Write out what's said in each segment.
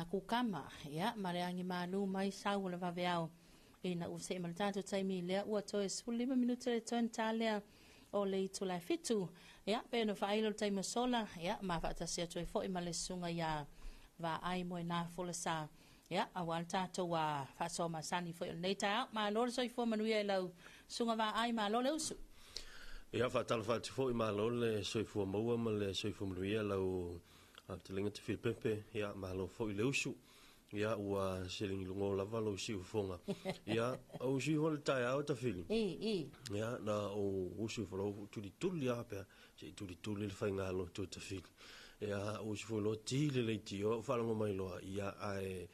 kukama ya mareangi manu mai sau le vaveao ina use maltato taimi le ua toe sulima minuta le ton talia o le itula fitu ya pe no failo taimi sola ya ma fata se toe fo imale sunga ya va ai mo na folasa ya awal tato wa fa so ma sani fo nei ta ma lo so fo manu ya lo sunga va ai ma lo le usu ya fa tal fa fo ma lo le so fo mo ma le so fo manu ya lo te linga te Filipepe ya ma lo fo le usu ya ua seling lungo lava lo si fonga ya o si hol tai au ta fili ya na o usu fo lo tu di tul ya pe se tu di tul le fainga lo tu ta fili ya o si fo lo ti le ti o fa lo mai lo ya ai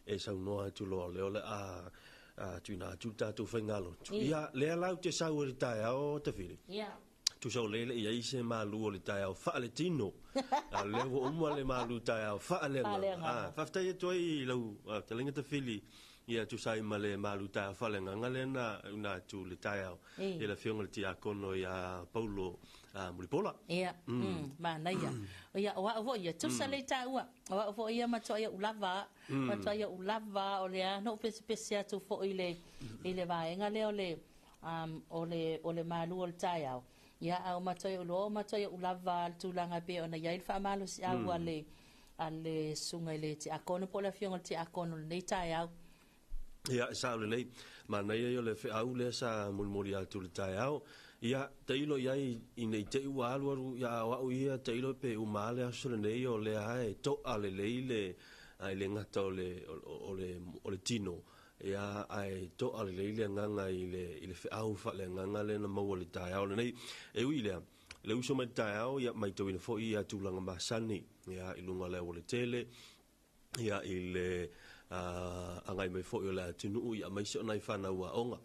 e sa no tu lo le tu na tu ta tu fainga lo ya le la te sa o tai au ta fili ya tu so lele ia ise malu o le tai au fa le tino le o mo le malu tai au fa le fa sta ye toi lo te linga te fili ia tu sai male malu tai fa le nga le na tu le tai au e la fiona ti a kono ia Paulo Mulipola ia ma na ia wa vo ia tu sa le tai wa vo ia ma to ia ulava ma to ia ulava o le no pesia tu fo ile va nga le o le malu o le tai au ya au matoy ulava tulanga pe ona ya ilfa malo si au ale sunga le ti akono pola fiona ti akono nei tai au ya sa le mana yo le fe au le sa mulmuri atu le tai au ya teilo ya i nei te walu ya wa ia teilo pe umale aso nei o le ai to ale le ai le ngata o le tino ya ai to ale le nganga ile fe au fa le nganga le na mo le tai au nei e wile le uso mai tai au ya mai to ina fo ia tu langa masani ya ilunga le o le tele ya ile angai mai fo le tunu ya mai so nai fa na wa onga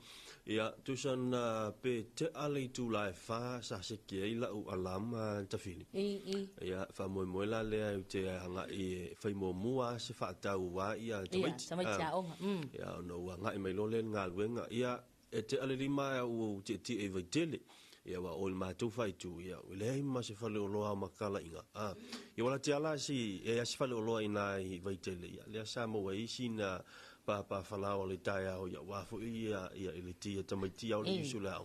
ya tu san pe te ale tu la fa sa se ke ila u alam ta fini ya fa mo la le te anga e fa mo mua se fa ta wa ya te mai ya no wa ngai mai lo le nga luenga ya e te ale lima u te e vai tele ya wa ol ma tu fai tu ya le ma se fa le lo ma kala inga ya wala te ala si e ya se fa le lo ina i vai tele ya le sa mo wai sina pa fala o le tai au ya wa fo ia ile ti ta mai ti au le su la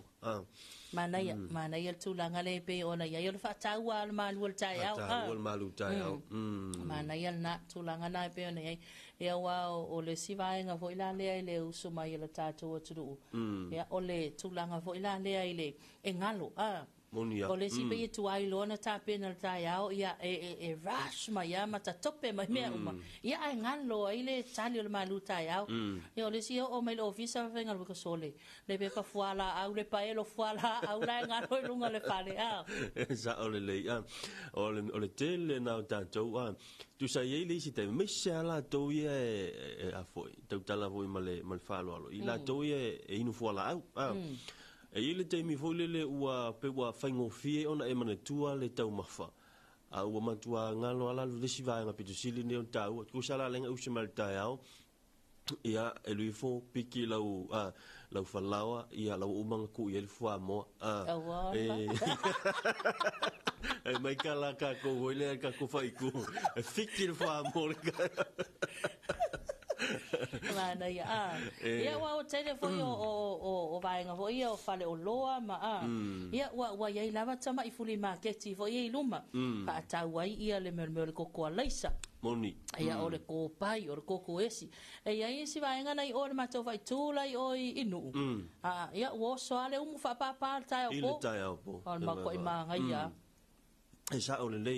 mana ya tu langa le pe ona ya yo fa ta wa ma lu tai au ma lu tai au mana ya na tu langa na pe ona ya wa o le si va nga fo ila le usu mai le ta to tu ya o le tu langa fo ila le ile e ngalo o le si pe tu ai lona ta pe na ta ya ia e rush ma ya ma ta tope ma me uma ia ai ngalo ile tali le malu ta ya yo le si o me lo ofisa venga lo sole le pe ka fuala au le pa lo fuala au la ngalo lunga le fale sa o le o le tele na ta to tu sa ye le si te me sa la to ye a foi tu ta la voi ma le falo ila to ye e inu fuala au e ile te mi foi le ua pe ua faingo fie ona e mana tua le tau mafa a ua matua ngalo ala le si vai nga pitu sili ne tau ku sala lenga usi mal tau ia e lui fo piki lau falawa ia lau umanga ku ia le fua mo e mai kala ka ko wele ka ko fai ku fiki le fua mo mana ya wa o tele fo o vai nga fo ia o fale o loa ma ia wa ia lava tama i fuli market fo ia luma fa ta wai ia le mermel ko ko laisa moni ia o le ko pai o le ko esi e ia si vai nga nai o le mato vai tu lai o inu ia wo so ale fa pa ta o po ma ko ma nga ia e sa o le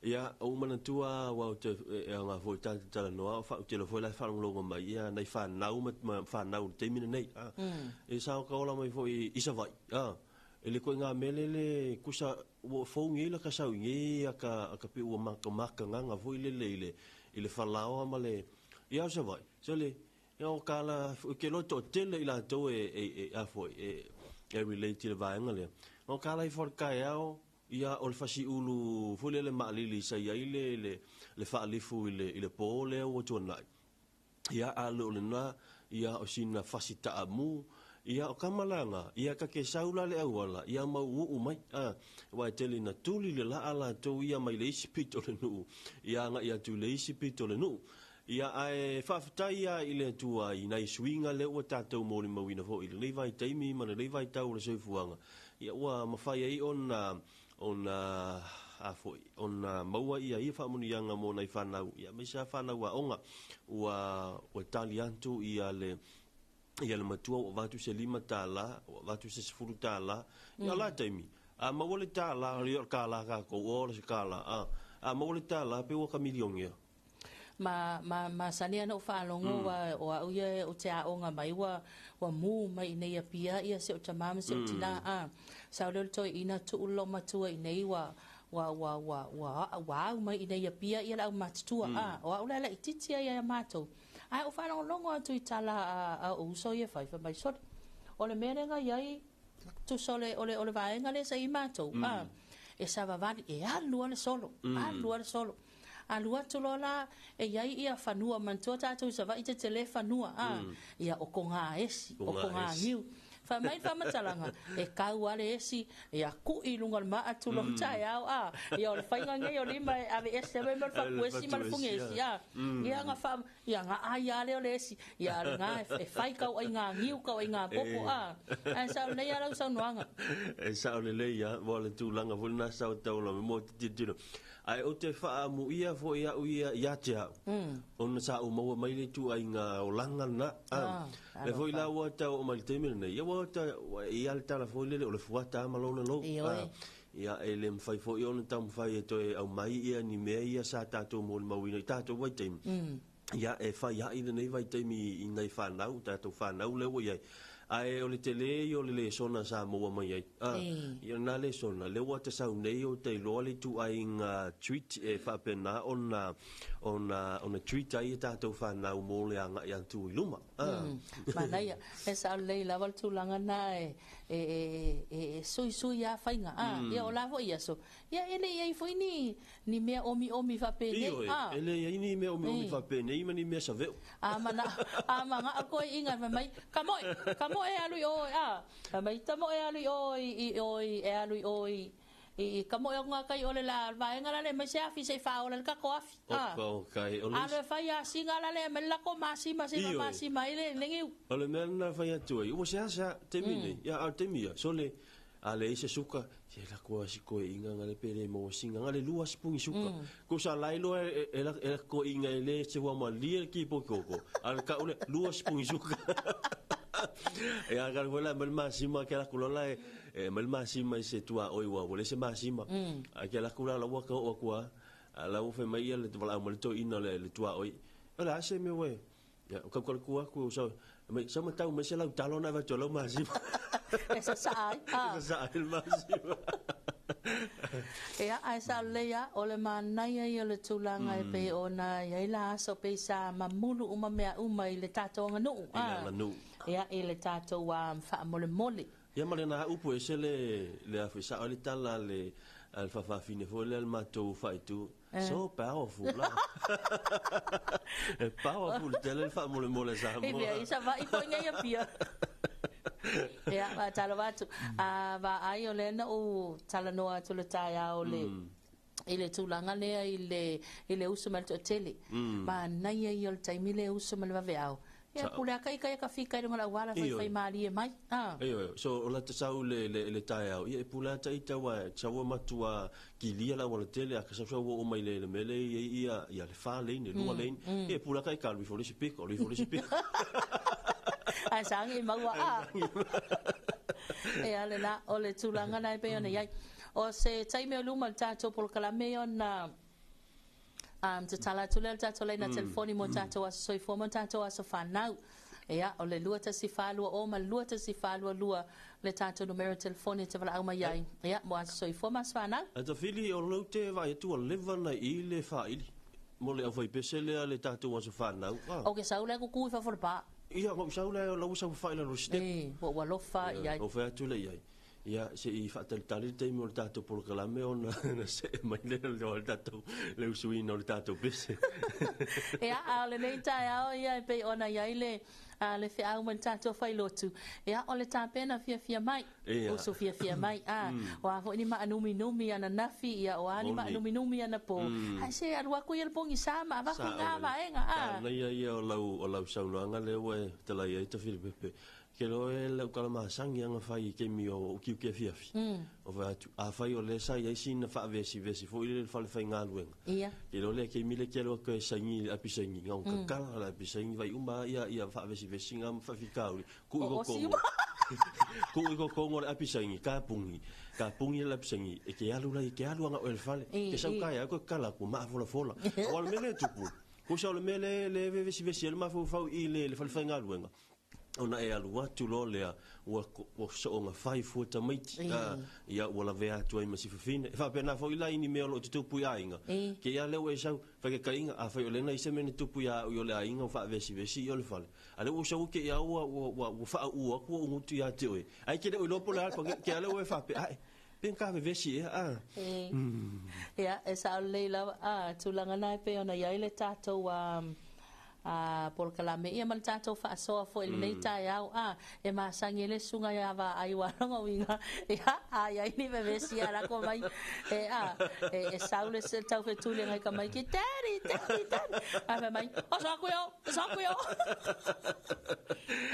ia o mana tua wa te nga foi ta no fa te lo foi la fa lo ma ia nei fa nau ma fa nau te mina nei e sa ko la mai foi isa vai ele ko nga melele kusa wo fo ngi la ka sa ngi aka pe o ma nga foi le ile fa la o ma le ia sa vai so le o kala ke lo to tele ila to e a foi e relate le vai nga le o kala i for ka ia o le fasi ulu fule le maalili sa ia le faalifu ile po le o tuanai ia a le na ia o sina fasi taamu ia o kamalanga ia ka ke saula le awala ia mau mai wa tele na tuli le la ala to ia mai le isipito le nu ia nga ia tu le isipito le nu ia ai faafetai ia i le atua i nai suiga le ua tatou mo le mauina foʻi le lei vaitaimi ma le lei vaitau o le soifuaga ia ua mafai ai ona foʻi ona maua ia faamuniaga mo nai fanau ia mai sa fanau aʻoga ua tali atu ia le matua ua vatu se 5 tālā ua vatu se 10 tālā ia la taimi a maua le tālā le kālā kakou o le se kālā a maua le tālā pe ua kamiliongia ma sania no whaalongo wa uia o te aonga mai wa mu mai nei a pia ia se o tamama se o tina sao leo toi ina tu ulo matua i nei wa mai nei a pia ia lau matutua wa ula la ititia ia matou ai o whaalongo longo atu i tala a uso ia whaifa mai sot o le merenga iai tu sole ole vaenga le sa i matou e sa vavali e alua le solo alua tulola e iai ia fanua mantua tātou sa vai te telefanua ia o konga esi o konga ngiu fa mai fa matalanga e kau ale esi ia ku i lunga ma atulo tai au ia o fainga ngai o lima ave ese me fa kuesi mal fungesi ia nga fa ia nga ai ale o esi ia nga e fai kau ai nga ngiu kau ai nga popo sa nei ala sa noanga e sa le ia vole tu langa volna sa tau lo mo titino ai o te wha mu ia fo ia te au. Ona sa o maua mai le tu ai ngā o langa na. Le fo ila ua tau o mai te mene nei. Ia ua ta ia le tala fo ile o le fuata malona lo. Ia e le mwhai fo i ona tau mwhai e toi au mai ia ni mea ia sa tātou mo le mawina i tātou wai teimi. Ia e whai ia i le nei wai teimi i nei whanau, tātou whanau le ua iai. Ai o le tele i o le sona sa moa mai ai. Ia nā le sona, le ua te sau nei o te loa le tu ai ngā tweet e whapena ona tweet ai e tātou whanau mō le anga i antu i luma. Manaia, e sa lei lawal tūlanga nā e sui a whainga. Ia o lavo ia so. Ia ele iai fwoi ni mea omi whapene. Iyo ele iai ni mea omi whapene, ima ni mea sa veo. Manga a koe inga mai, kamo e alui oi mai tamo e alui oi e alui oi e kamo e nga kai ole la vaenga la le mai se afi se fa ole ka ko afi okay ole ale fa ya singa la le me la ko masi ile lengi ole me na fa ya tu o se asa temine ya a temia sole ale se suka se la ko si ko inga ngale pele mo singa ngale lua spungi suka ko sa lailo e ko inga le se wa ma lie ki pokoko al ka ole lua spungi suka e aga wala mal masima ke la kulola e mal masima se tua oi wa wala se masima a ke la kulola wa ko o kwa la u fe mai le wala mal to ina le tua oi ala se me we ya ko ko ku so me sama tau me se la talona va to lo masima esa sa el masima Ea ai sa lea o le manai ai o le tūlanga e pe ona iai la aso pe sa mamulu uma mea uma i le tātou nganu. Ea e le tātou wa mwha mole. Ia mare na upo e se le awhisa o le tala le alfafafine fo le almatou whaitu. So powerful la. Powerful tele le wha mole sa moa. Ia isa va i poinga ia pia. Ia va tala watu va ai o le na o tala noa tu le tai au le ile tūlanga lea i le usu mal tele ma nai ai o le taimi le usu mal va veao ia pule aka ika ka fika i ngala wala fai mari e mai so o la te sau le tai au ia pule ata i tawa tawa matua ki lia la wala tele aka sa o mai le mele ia le fa le ni lua le ia pule aka ika lui fo le sipiko ai sangi maua e ale na o le tūlanga nai pe ona iai o se taime o luma tātou polo kalame ona te tala tule tātou lai na telefoni mo tātou aso soifua mo tātou aso whanau ea o le lua tasi whalua o ma lua tasi whalua lua le tātou numero telefoni te wala au mai iai ea mo aso soifua mas whanau a ta whili o lau te vai tua lewa na i le whaili mo le au whai pese lea le tātou aso whanau o ke sau le kukui whawhore pā ia ngau sau le lau sau whaila ro step o walofa iai o whai atu le iai ia se I whaatalitari te mo le tātou polokalame o na se mai le le tātou le usuina o le tātou pese. Ea, a le nei tai ao ia e pei ona ia ile le fe au man tātou whai lotu. Ea, o le tāpena fia mai. Uso fia mai. O a fo ni ma anumi ana nafi ia o ani ma anumi ana po. Hai se arua ko ia pongi sama va ko nga va enga. Na ia o lau saunoanga le we te lai e te Filipepe. Ke lo e lau kalama sangi anga whai ke mi o kiu ke fiafi. O wha atu, a whai o le sai ai sina wha vesi fo ile le whale whai ngā luenga. Ia. Ke lo le ke mi le ke lo ke sangi api sangi ngau kakala la api sangi vai uma ia wha vesi ngam whawhikauri. Ku iko kongo. Ku iko kongo le api sangi, ka pungi le api sangi. E ke alu anga o le whale. Ke sau kai ako kala ku maa fola. O le mele tupu. Ku sau le mele le vesi ele maa fau I le whale whai ngā luenga. Ona e alu atu lo lea ua so o ngā whai fuata maiti ia ua la vea atu ai masifafine e whapena fo ila ini mea lo te tupu ia inga ke ia leo e sau whake ka inga a whai o lena I se mene tupu ia o le a inga o wha vesi I o le whale a leo sau ke ia ua wha ua kua ungutu ia te oe ai ke leo I lopo le alpa ke a leo e whape ai pen ka vesi ia e sa o leila tulanga nai pe ona ia ile tātou por kalame ia man tato fa so fo ele nei tai au e ma sangi le sunga ia va ai wa ngo winga ia ni be vesi ara ko mai e saule se tau fe tu le ngai ka mai ki tari a mai o sa ku yo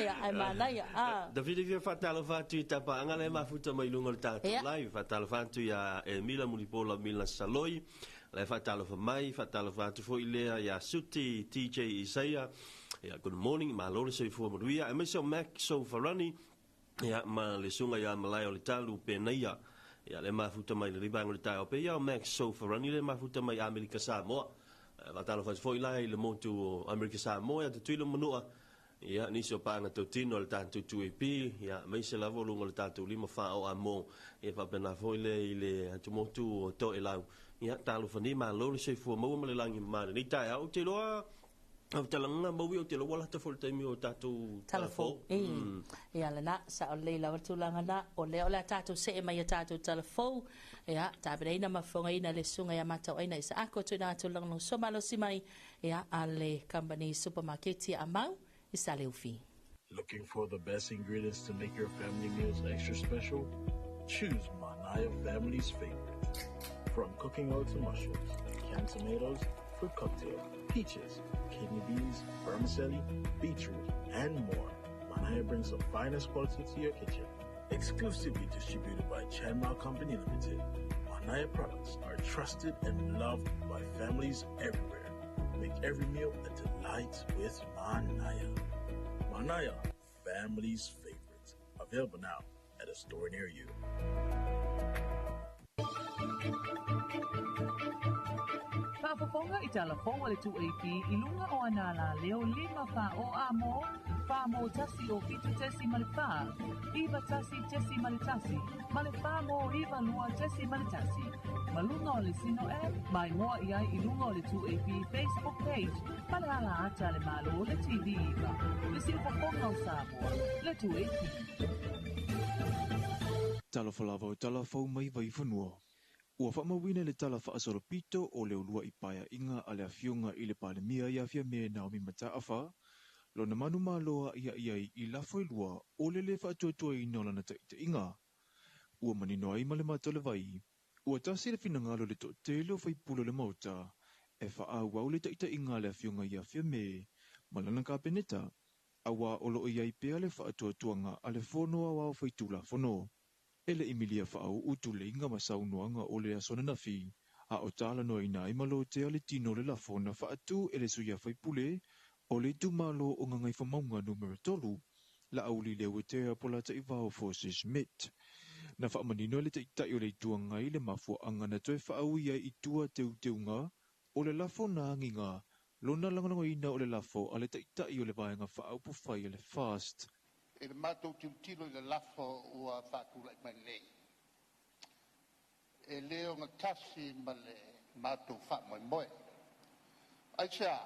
ia ai mana ia David via fatalo fatu tapa angale ma futa mai lungo tato live fatalo fatu ia e mila mulipola mila saloi le fatalo fa mai fatalo fatu fo ilea ya suti TJ Isaiah ya good morning ma lore se fo moria e me so Mac so farani ya ma le sunga ya malai o le talu pe naia ya le mafuta mai le ribango le tai o pe ya Mac so farani le mafuta mai America Samoa fatalo fatu fo ilai le motu America Samoa ya te tuilo manua ya ni so pa na totino le tantu tuipi ya me se lavo lungo le tatu lima fa o amo e fa pena fo ile atu motu to elau ia talo fani ma lo le se fu mo le langi ma ni tai au te loa au te langa mo wi o te loa ta fol te mi o tatu telefon ia le na sa o le la tu langa na o le tatu se mai tatu telefon ia ta breina ma fonga ina le sunga ia mata ina isa ako tu na tu langa so malo si mai ia ale company supermarket ia mau isa le ufi. Looking for the best ingredients to make your family meals extra special? Choose Manaya Family's Favorite. From cooking oil to mushrooms, canned tomatoes, fruit cocktail, peaches, kidney beans, vermicelli, beetroot, and more, Manaya brings the finest quality to your kitchen. Exclusively distributed by Chanmal Company Limited, Manaya products are trusted and loved by families everywhere. Make every meal a delight with Manaya. Manaya, family's favorite. Available now at a store near you. Whaafafonga I telefon le tu AP I lunga o anala leo lima wha o amo wha mo tasi o fitu tesi male wha iwa tasi tesi male tasi male wha mo iwa lua tesi male tasi malunga o le sino mai ngoa iai I lunga o le tu AP Facebook page male ala ata le malo le TV iwa le si whafonga o Samoa le tu AP Talafalava o talafau mai vai whanua. Ua whamawina le tala whaasoropito o le ulua I paia inga a le awhiunga I le palemia I awhia me Naomi Mataafa, lo na manu maloa ia I lafo I lua o le whaatuatua I nolana taita inga. Ua manino ai ma le matole vai, ua tasi le finangalo le to telo whai pula le mauta, e whaau au le taita inga le awhiunga I awhia me, malana ka peneta, awa olo I pea le whaatuatuanga a le whonoa wao whai tula whono. Ele imilia whaau utu le inga masau noanga o le asona na fi, a o tala no ina imalo te ale tino le lafona whaatu ele suia whaipule, o le tu malo o ngangai whamaunga numero tolu, la auli le wetea pola ta iwao forces met. Na whaamanino le taitai o le tuangai le mafua angana toe whaau ia I tua teu o le lafona anginga, lona langanonga ina o le lafo a le taitai o le vaenga whaau pufai le fast. E le mātou tilo I le lafo ua whātula I mai nei. E leo ngā tasi ma le mātou whamoe moe. Ai sea,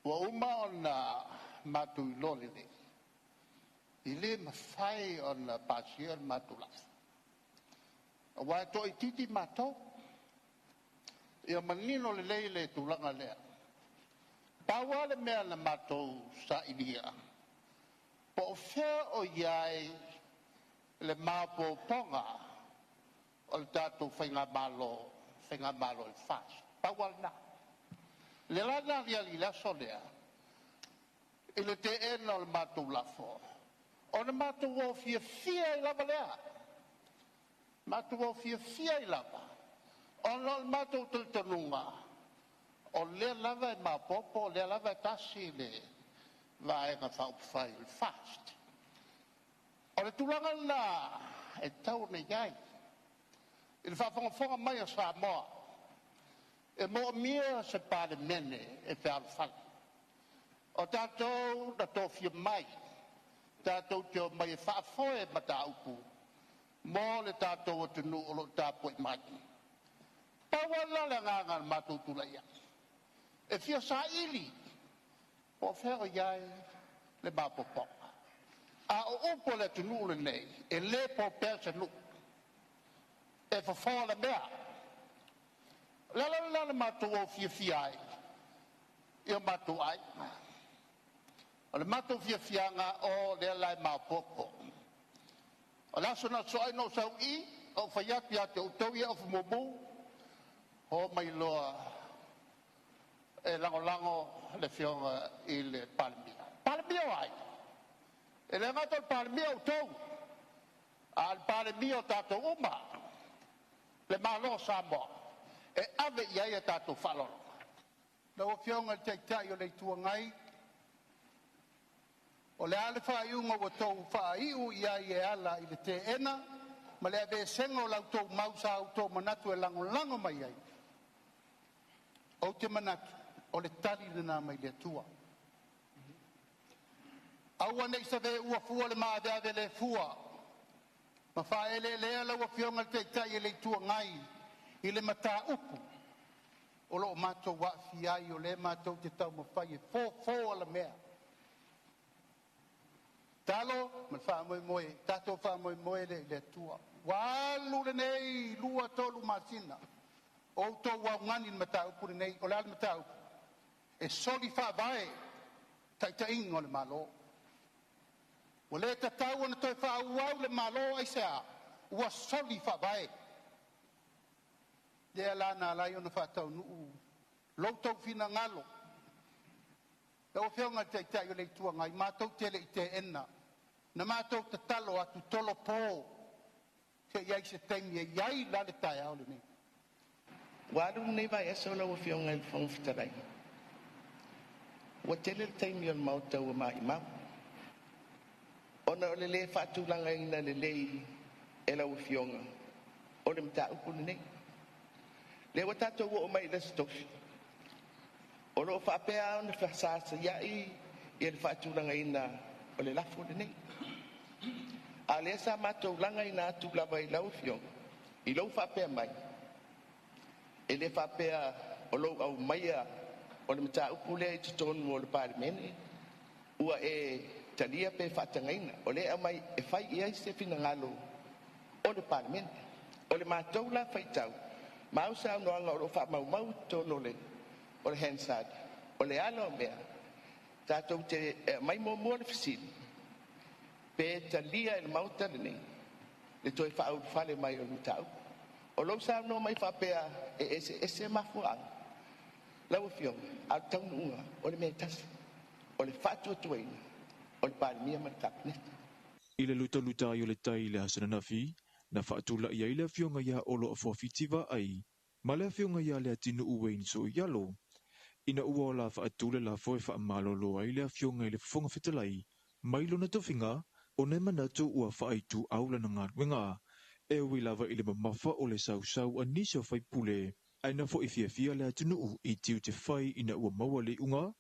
ua uma o nā mātou I lole le. Ile mafai on pasien matulaf. Wa to ititi mato. Ia manino le leile tulanga lea. Pawa le mea na mato sa ilia. Po fea o iai le mapo ponga o le tato whainga malo le fas. Pawa na. Le lana lia li laso lea. Ile te ena o le mato lafo. O le mato o fia i lava lea. Mato o fia i lava. O le mato tultanunga. O le lava e mapopo, le lava e tasi le vaenga whaupwhai le fast. O le tulanga la e tau ne iai. I le whawhangafonga mai a Samoa. E mo mia se pāle mene e whaalwhali. O tātou na tōwhia mai. Tātou te mai e whaafoe ma tā upu. Mo le tātou o te nu o lo tāpoi mai. Pawala le nganga mātou tula ia. E fia sa ili. Po whero iai le mapoponga. A o upo le te nu le nei. E le po perse nu. E whawha le mea. Lala le mātou o fia ai. Ia mātou ai. O le mātou fianga o le lai mapopo. O laso na soai no sau I. O whaiati a te utau ia o fumomu. O mai loa e lango le fionga I le palmia. Palmia ai. E le ngata le palmia o tau. A le palmia o tato uma. Le malo Samoa. E ave iai e tato whaloro. Na o fionga le teitai o le tuangai. O le ale whaiunga o tau whaiu iai e ala I le te ena. Ma le ave senga o lau tau mausa au tau manatu e lango mai ai. O te manatu, o le tali lina mai le tua. Aua nei sa ve ua fua le maadea le fua. Ma whaele lea lau fionga le teitai le tua ngai. I le mata upu. O lo mato wa fiai o le mato te tau mawhai e fo ala mea. Talo, ma wha moe, tato wha moe le tua. Walu le nei, lua tolu masina. O tau wa ngani le mata upu nei, o le ale mata upu. E soli wha vae, ta ingo le malo. O le tatau ana toi wha uau le malo ai sea, ua soli wha vae. Dea lana lai ona wha tau nuu, lau tau fina ngalo. E o whionga teitai o le tua ngai, mātou tele I te ena. Na mātou te talo atu tolo pō. Te iai se taimi e iai lale tai au le nei. Walu nei vai esa o lau whionga I whangwhitarai. Wa tele le taimi o le mautau a mai mau. Ona o le le whaatulanga ina le lei e lau whionga. O le mta upu le nei. Le wa tātou o mai le stofi. O lo whaapea ona whasasa iai I le whaatulanga ina o le lafo le nei. A le sa mātou langa ina atu lava I lau whionga. I lau whaapea mai. E le whaapea o lau au maia o le mta upu le I tutonu o le parimene. Ua e talia pe whaatangaina. O le au mai e whai iai se fina ngalo o le parimene. O le mātou la whaitau. Mau sa noanga o lo wha mau tono le o le hensad. O le ala o mea. Tātou te mai mua le fisili. Pe talia le mauta le nei. Le toi wha au whale mai o lutau. O lo sa no mai whapea e ese mafuanga. Lau whionga, au taununga, o le mea tasi. O le whatua tuaina. O le parimia matakneta. I le luta I o le tai le hasana nafi, na whaatula ia I le whionga ia o lo a whitiwa ai. Ma le whionga ia le atinu uwein so ialo. Ina ua o la whaatule la foe wha malolo ai le whionga I le whafonga whitalai. Mailo na tofinga, o ne manatu ua whaaitu aula na ngaruenga. E ui lava I le mamafa o le sau anisio whai pule. Aina fo I fia le atinu I tiu te whai ina ua maua le unga.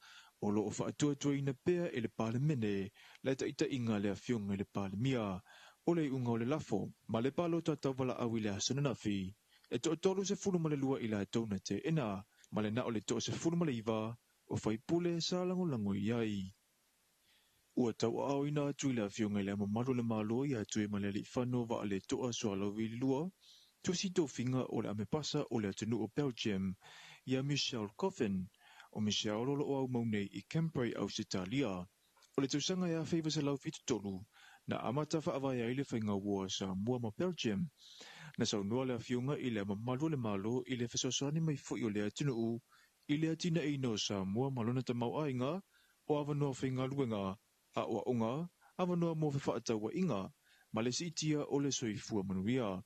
O lo o whaatua ina pea I le palemene. Le taita inga le whionga I le palemia. O le unga o le lafo, ma le palo tatau wala au I le hasana nafi. E to tolu se fulu ma le lua I la tauna te ena, ma le na o le to se fulu ma le iwa, o whai pule sa lango iai. Ua tau au ina atu ila fionga le mamalu le malo ia atu e maleli whano wa ale toa soalo wili lua. Tusi tō whinga o le amepasa o le atunu o Belgium ia Michelle Coffin. O Michelle lolo o au maunei I Cambrai au Sitalia. O le tausanga ia feiva se lau fitu tolu na amata whaavai ai le whainga ua sa mua ma Belgium. Na sau noa le fionga I le mamalu le malo I le fesosani mai fo I o le atunu u I le atina ino sa mua malona tamau ainga o avanoa whainga luenga a oa onga, awanoa mo whawhaatau wa inga, ma le siitia o le soifua manuia.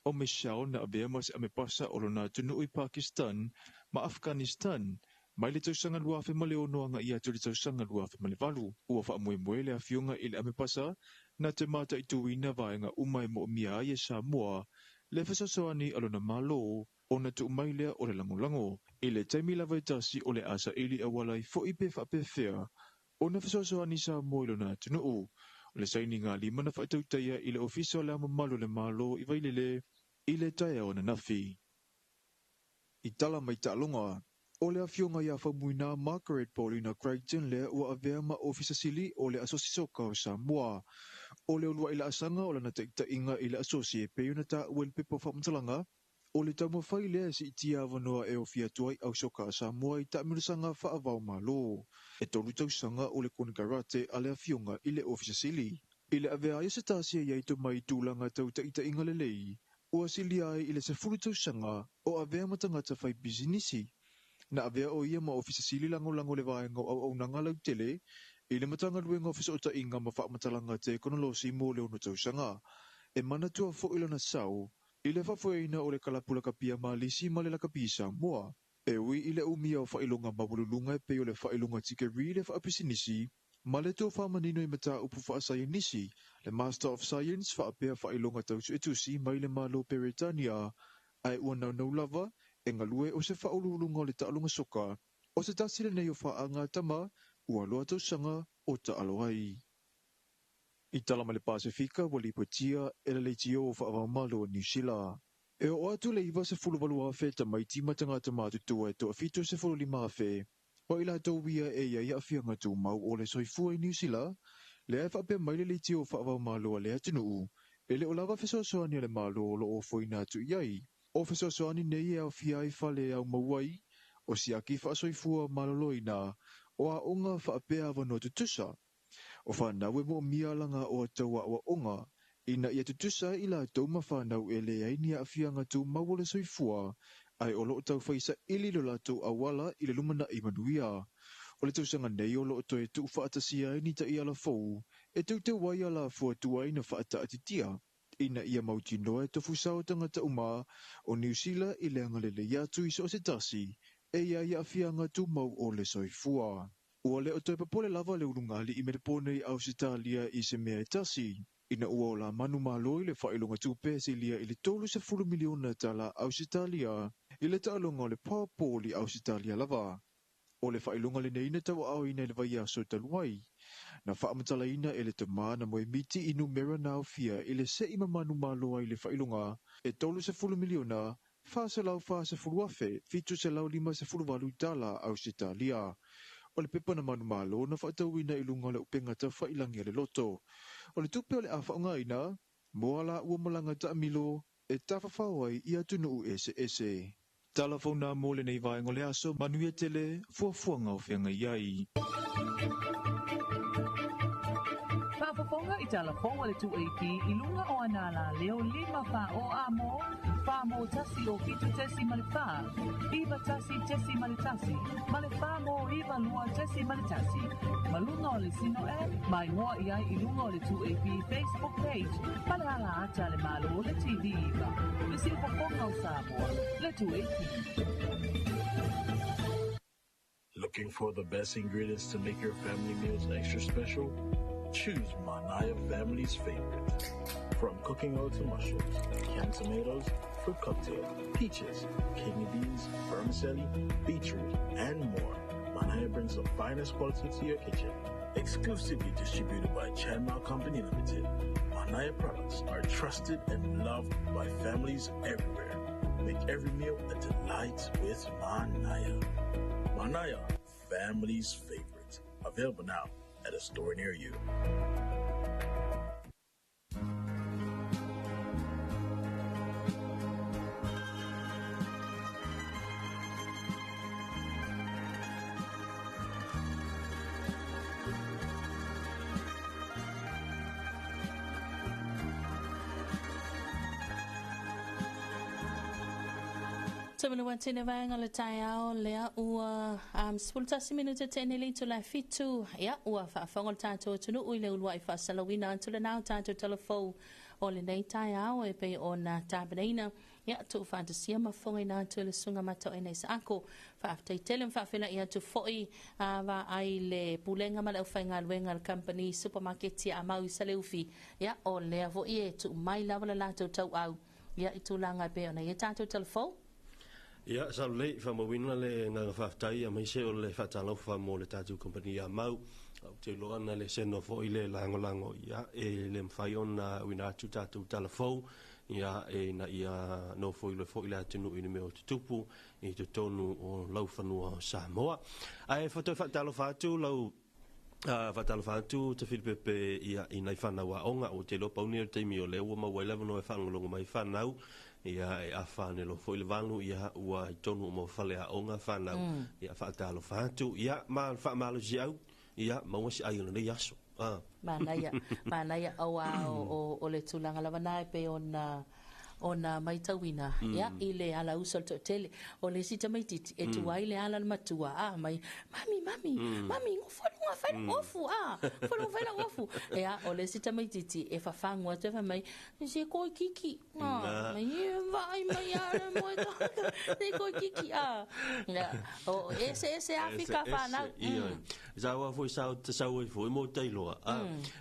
O Michelle na avea mas amepasa o lona tunu I Pakistan, ma Afghanistan, mai le tausanga luafe ma le onoanga ia tu le tausanga luafe ma le valu. Ua whaamue le afionga I le amepasa, na te mata I tuina vaenga umai mo mia ia Samoa, le whasasoani alona malo, o na tu umai lea o le langolango. I le taimi lava tasi o le asa ili awalai fo I pe whapewhea, o na whasosoani sa moilo na tunu o. O le saini ngā lima na whaatautaya I le ofisa le amamalo le malo I vailele I le taia o na nafi. I tala mai ta'alonga, o le afionga ia whamuina Margaret Paulina Crichton lea ua avea ma ofisa sili o le asosisoka o Samoa. O le olua I le asanga o lana tainga I le asosie pe una ta uel pepo whamtalanga. O le tau mawhai lea si itia avanoa e o fia tuai au soka a Samoa I ta minusanga whaavau malo. E tolu tausanga o le konikarate a le afionga I le ofisa sili. I le avea ia se tasia ia ito mai tūlanga tau ta inga le lei. Ua sili ai I le sefuru tausanga o avea matangata whai bizinisi. Na avea o ia ma ofisa sili lango le vaenga au nanga lau tele. I le matanga luenga ofisa o ta inga ma wha matalanga te konolosi mo le ono tausanga. E manatua fo ilona sau. I le whafueina o le kalapula kapia malisi ma le lakapi Samoa. E ui I le umia o whailunga mawululunga e pe o le whailunga tikeri le whaapisinisi, ma le tō whamanino I mata upu whaasayanisi, le Master of Science whaapea whailunga tausu etusi mai le malo Peretania, ai ua nau lava, e ngalue o se whaululunga o le taalunga soka, o se tasile nei o whaanga tama, ua loa tausanga o ta aloai. I talama le Pasifika wali Patia e le leitio o whaavamalo o New Zealand. E o atu le iwa se fulu walua fe ta mai tima tangata mātutua e toa fito se fulu lima fe. O ila tau wia e ia ia fianga tu mau o le soifua I New Zealand, le e whape mai le leitio o whaavamalo a le atunuu, e le o lava fesoasoani a le malo o lo o foina atu iai. O fesoasoani nei e au fia I fale au mauai, o siaki whaasoifua maloloina, o a onga whaapea avano tutusa. O whanau e mo mia langa o ataua o onga, ina ia tutusa I la tau ma whanau e le aini a fianga tu mawole soifua, ai o loo tau whaisa ili lo la tau awala I le lumana I manuia. O le tausanga nei o loo toi tu whaatasia ni ta I ala fau, e tau te wai ala fua tuai na whaata atitia. Ina ia mauti noe tofu sao tangata uma o New Zealand I le angalele iatu I so se tasi, e ia fianga tu mau o le soifua. Ua le o toi papole lava le urungali I merepone I Ausitalia I se mea tasi. Ina ua o la manu malo I le whailunga tupe se lia I le tolu se 10 miliona tala Ausitalia, I le taalonga o le pāpōli Ausitalia lava. O le whailunga le neina tau au ina le vai aso taluai. Na whaamatala ina e le tama na moe miti I numera nao fia I le se ima manu malo ai le whailunga, e tolu se 10 miliona, whaase lau whaase furuafe, fitu se lau 5 se furuwalu tala Ausitalia. O le pepa na manu malo na whaatau ina I lunga le upengata whailangi le loto. O le tupe o le awhaonga ina, moala ua malanga ta amilo, e tawhawhawai I atunu ese. Talafona mo le nei vaenga le aso, manuia tele, fuafuanga o whianga iai. Whaafafonga I talafou le 2AP I lunga o anala leo 5 wha o amo, wha mo tasi o fitu tesi malifaa, iwa tasi tesi malitasi, malifaa mo iwa lua tesi malitasi, malunga o le sino e, mai ngoa iai I lunga o le 2AP Facebook page, malala ata le malo o le TV iwa, le silfafonga o Samoa, le 2AP. Looking for the best ingredients to make your family meals extra special? Choose Manaya Family's Favorite. From cooking oil to mushrooms, canned tomatoes, fruit cocktail, peaches, kidney beans, vermicelli, beetroot, and more, Manaya brings the finest quality to your kitchen. Exclusively distributed by Chanmal Company Limited, Manaya products are trusted and loved by families everywhere. Make every meal a delight with Manaya. Manaya, family's favorite. Available now at a store near you. Tamana watene vanga le taiao lea ua spultasi minuta tene le to la fitu ya ua fa fangol tato tunu uile ulwa ifa salawina antula now tato telefo o le nei taiao e pe ona tabeina ya tu fantasia mafonga ina tu le sunga mato ina ako fa after telen fa fela ia tu foi va ai le pulenga mala ufainga luenga company supermarket ya mau saleufi ya o le vo ie tu mai lava la to tau au ya itulanga pe ona ia tato telefo. Ia, sa le fa mo wina le nga faftai a mai se o le fatalo fa mo le tatu kompania mau au te loa na le seno fo ile lango ia e le mfai ona wina tu tatu telefo ia e na ia no fo ile atunu ina me o tupu i te tonu o lau fanua Samoa ai foto fatalo fatu lau fatalo fatu te Filipe ia ina fana wa onga o te lo pauni te mi o le o ma wala no e fango mai fanau ia e afane lo foi le vanu ia ua tonu mo fale a onga fana ia fatalo fatu ia ma fa malo jiau ia mo si ai no yaso mana ia o le tulanga lava nai pe ona mai tawina ia ile ala usol to tele o le sita mai titi e tu ai le ala matua mai mami ngo fa ofu fa ofu ia o le sita mai titi e fa fangwa te fa mai se ko kiki mai mai ara mo se ko kiki ia o ese Afrika fa na za wa foi sa foi mo tailo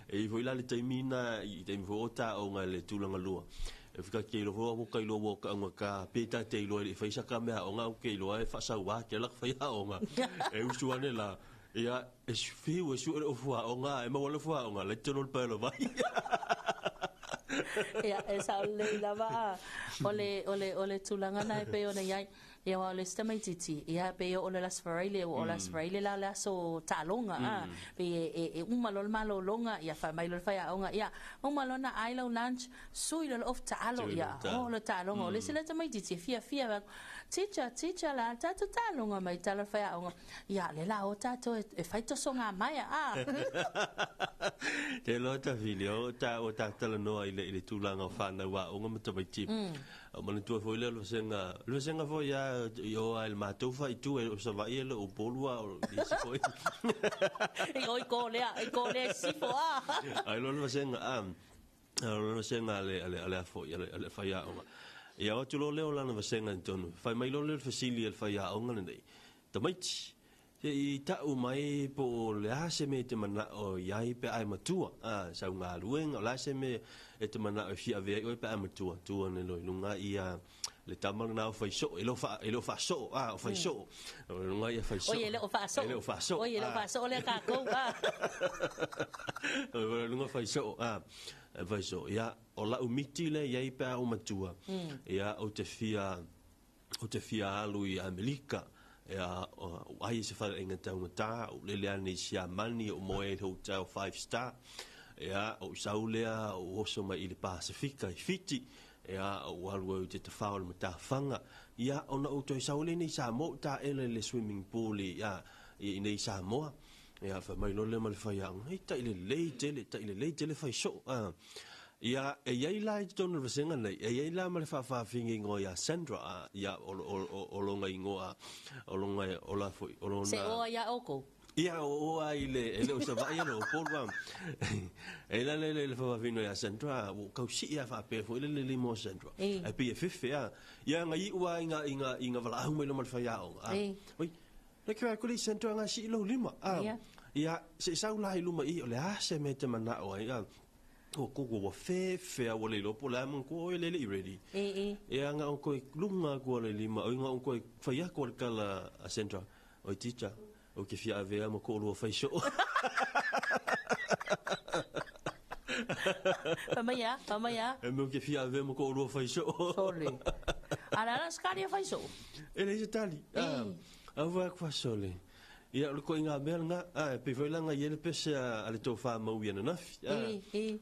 e foi la le taimina i te vota o ngale tulanga lua e fika ke lo ho ka lo wo ka nga peta te lo e fa ka me o nga ke lo e fa sa wa ke la fa ya o nga e usuane la ia e fi o su o fu o nga e mo lo fu o nga le tono pe lo vai ia e sa le la va ole tulanga na pe ona ia ia o le stamai titi ia pe o le las fraile o las fraile la so talonga pe e malo longa ia fa mai lo fa ia onga ia o malo na ailo lunch sui lo of talo ia o lo talonga o le sila tamai titi fia teacher la tato talonga mai talo fa ia onga ia le la o tato e fai to songa mai te lo ta filio o ta talo no ile tulanga fa na wa onga mo tamai titi o mana tua foi le lo senga foi ya yo al matofa i tu o sa vai le o polua o disi foi e ko le si fo ai lo senga le foi ale fa ya o ya o tu lo le o la na senga ton fa mai lo le fasili al fa ya o ngana nei tamaiti i ta o mai po le ase me te mana o yai pe ai matua sa nga luenga la se me e te mana o fi ave o pe ai matua tu ne lo lunga ia le tamang na fa so e lo fa so o fa so lunga ia fa so o ye lo fa so le ka ko lunga fa so fa so ia o la umiti le yai pe o matua ia o te fia alu i Amerika ya ai se fa inga tangata o le ani sia mani o moe hotel 5 star ya o saulea o so mai i le Pasifika i fiti ya o alwo te faul mata fanga ya ona o to saule ni sa mo ta ele le swimming pool ya i nei sa mo ya fa mai lo le mal fa ya ngai ta ile le tele fa so ia e ia la tonu resenga nei e ia la ma fa fingi ngo ya Sandra ia o longa ingoa o longa o la foi o longa se o ia oko ia o ai le o sa vai no polwa e la le fa fino ya Sandra o ka si ia fa pe foi le mo Sandra e pe fefe ia ngai ua inga vala hu me no mal fa ya o oi le ka ko le Sandra nga si lo lima ia se sa la luma i o le se me te mana o ia o ko fe o le lopo la mon ko le ready e anga o ko lunga ko le lima o nga o ko fa ya ko kala a central o teacher o ke fia ave mo ko lo fa show Pama ya e mo ke fia ave mo ko lo fa show sole ala la scali fa show e le tali a va qua sole ia le ko inga melanga pe foi langa ia le pese ale to fa mau ia na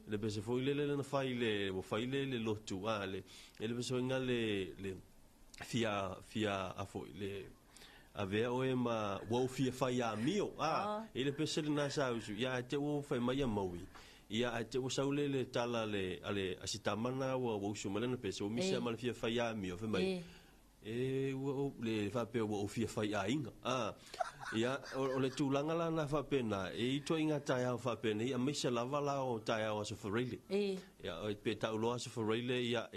le pese foi le na fai le o fai le lotu ale ele pese inga le fia a foi le ave o e ma wo fia fai a mio ele pese na sa usu ia te o fai mai mau ia te o saule le tala le ale asitamana o usu malena pese o misa mal fia fai a mio fe mai o le fa pe o fia fai a inga ia o le tūlanga la na whapena i to inga tai au whapena ia misa lava la o tai au aso whareile ia o pe tau loa aso whareile ia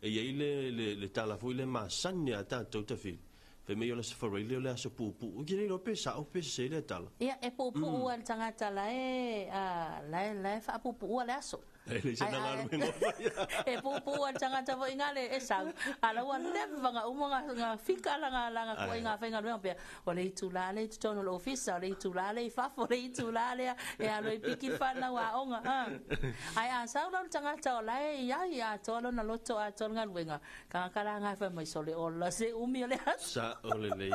le tala fui le masani a tātou ta whiri pe me o le aso whareile o le aso pupu o kire lo pe sa o pe se le tala ia e pupu ua le tangata la la whapupu ua le aso e pupu ua le tangata vo inga le e sau ala ua lewa nga umonga nga fika langa kua inga whainga luenga pia o le itu la le itu tono lo ofisa o le itu la le i fafo le itu la le e alo i piki whana wa onga ai a sau la le tangata o lai iai a tolo na loto a tolo nga luenga kangakala nga wha mai sole o la se umi o le aso sa o le le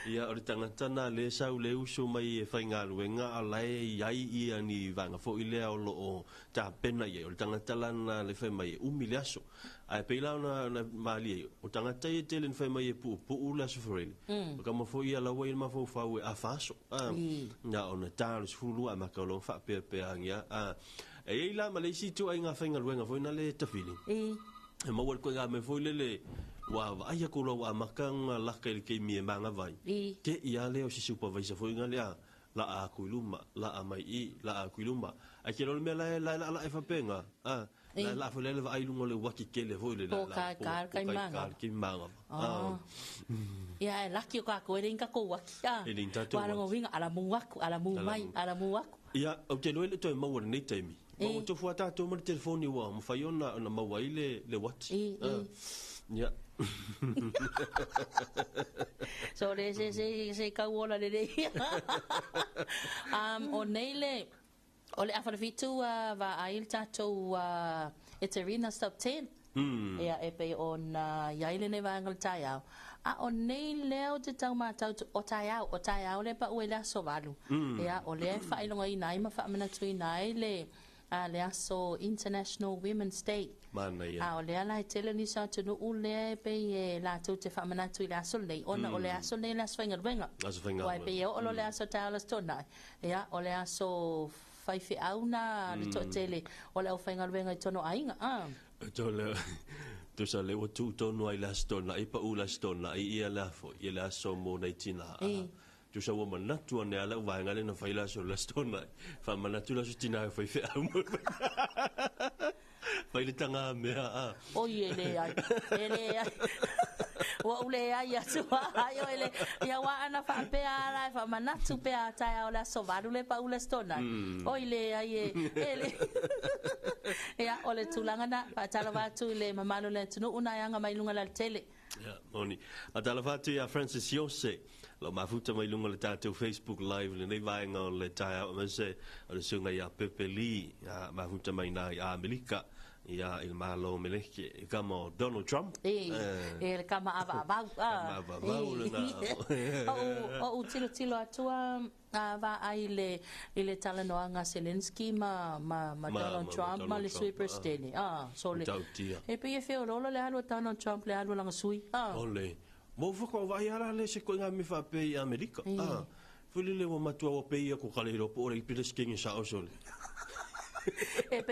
ia o le tangata na le sau le uso mai e whainga luenga a lai iai i ani vanga fo i lea o lo o ta pena ia o le tangata lana le whai mai umi le aso ai peila na mali o tangata i te le whai mai e pu le aso whareile o ka mafo ia lawa i mafo whau e a whaso na o na tālu sifulu a makalo wha pe angia e ila ma le si tu ai ngā whainga luenga fo ina le tawhiri e mawal koe ngā me fo le wa aia ko lo wa makanga laka i ke mi manga vai ke ia le o si supervisor fo inga le la a kuiluma la a mai I la a kuiluma a ke lo me la e fa penga la fo le va ai lungo le waki ke le fo le la ka ki manga ia e laki o ka ko e inga ko waki wa ngo winga ala mu waku ala mu mai ala mu waku ia o te lo le to mo nei taimi o to fu ata to mo telefoni wa mo fa yona na mawai le wati ia so le se ka wola le o neile o le afana fitu va ail tato Eterina stop 10 ia e pe on yaile ne va ngal taiao a o neile o te tau matau o taiao le pa uela so valu ia o le fa ilonga I nai ma fa mana tui nai le le aso International Women's Day mana ia o le ala I tele ni sa tunu u le pe la tu te fa mana tui le aso le ona o le aso le la swenga wenga wai pe o le aso tala stona ia o le aso fai fi auna le to tele o le au whainga wenga I tono ainga to le to sa le o tu tono ai la stona I pa u la stona I ia la fo ia la so mo nei tina tu sa wo mana tu ne ala wa ngale na faila so la stona fa mana tu la tina fa fi au mo fa ile tanga me o ele ai wa ule ai so ayo ele ya wa ana fa pe ala fa mana tu pe ata ola so va le pa ule stona o ile ai ele ya ole tulanga na pa tala va tu le mamalo le tu una yanga mai lunga la tele ya moni atala va tu ya Francis Jose lo mafuta mai lunga le tatu Facebook live le nei vai ngol le tai ma se o le sunga ya pepeli ya mafuta mai na ya Amerika ia il malo meleke kama Donald Trump e kama ava o tilo atua va ai le talanoanga Zelensky ma Donald Trump ma le sui presidente so le e pe e feo lo le alu Donald Trump le alu langa sui ole mo foko vai ala le se ko ngami fa pe Amerika fuli le mo matua o pe ko kale ro po le pile skingi sa o sole e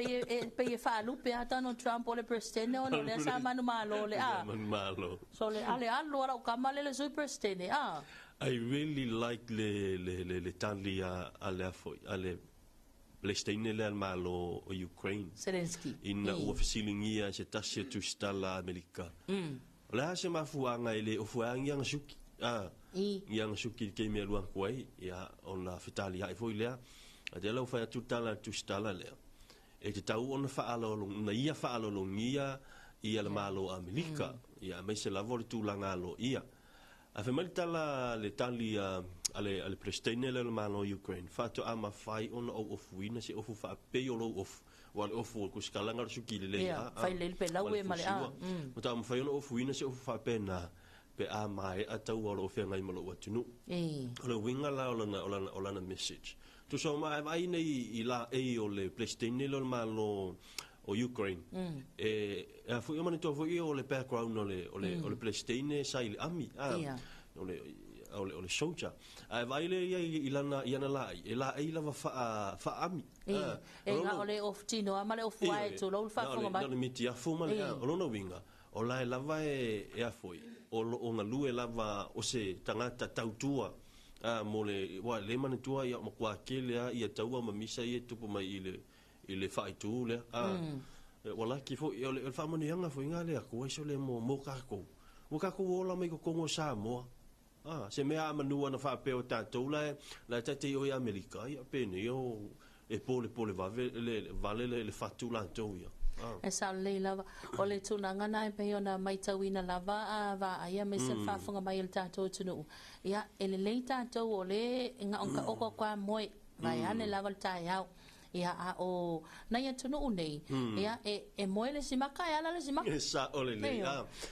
pe fa lupe a Donald Trump o le presidente o le sa manu malo le so le ale alu ora o kamale le sui presidente I really like le talia ale Palestina le malo o Ukraine Zelensky in o fisilingia se tasia tu stala Amerika la se mafuanga ile o fuanga yang suki yang suki ke me luang kwai ya on la fitalia I foi le adela fa tu tala tu stala le e te tau ona fa alo na ia fa alo ia le malo Amerika ia me se lavori tu langa lo ia a fe tala le tali ale prestene le malo Ukraine fa to ama fai on o fuina se o fa pe o lo of wal of ko skala ngar suki le fai le pe la we male o ta am fai on o fuina se o fa pena pe a mai a tau o lo fe ngai malo watunu o le winga la o lana message tu so mai vai nei I la o le PlayStation lo malo o Ukraine a fu yo mani to fu yo le background o le PlayStation sai ami o le soldier ai vai le ilana la lava fa ami nga ole of tino amale of wai to lo fa fonga ba no miti a fu male o no winga o la lava a foi o nga lue lava o se tangata tautua mo le wa le mani tua ia mo kwa kele ia taua ma misa ia tupu mai ile fai tu le wala ki fo le fa mani anga fo inga le ko so le mo ka ko ola mai ko ngo sa mo se mea manua na fa pe o tatou la tate o Amerika ia pe ne o e pole le fatu la to ia e sa le lava o le tunanga na pe ona mai tawina lava va ia me se fa fonga mai le tatou tunu ia ele le tatou o le nga onka o kwa moi vai ane lava ta ia ia o na ia tunu unei ia e moi le simaka ia la le simaka sa ole le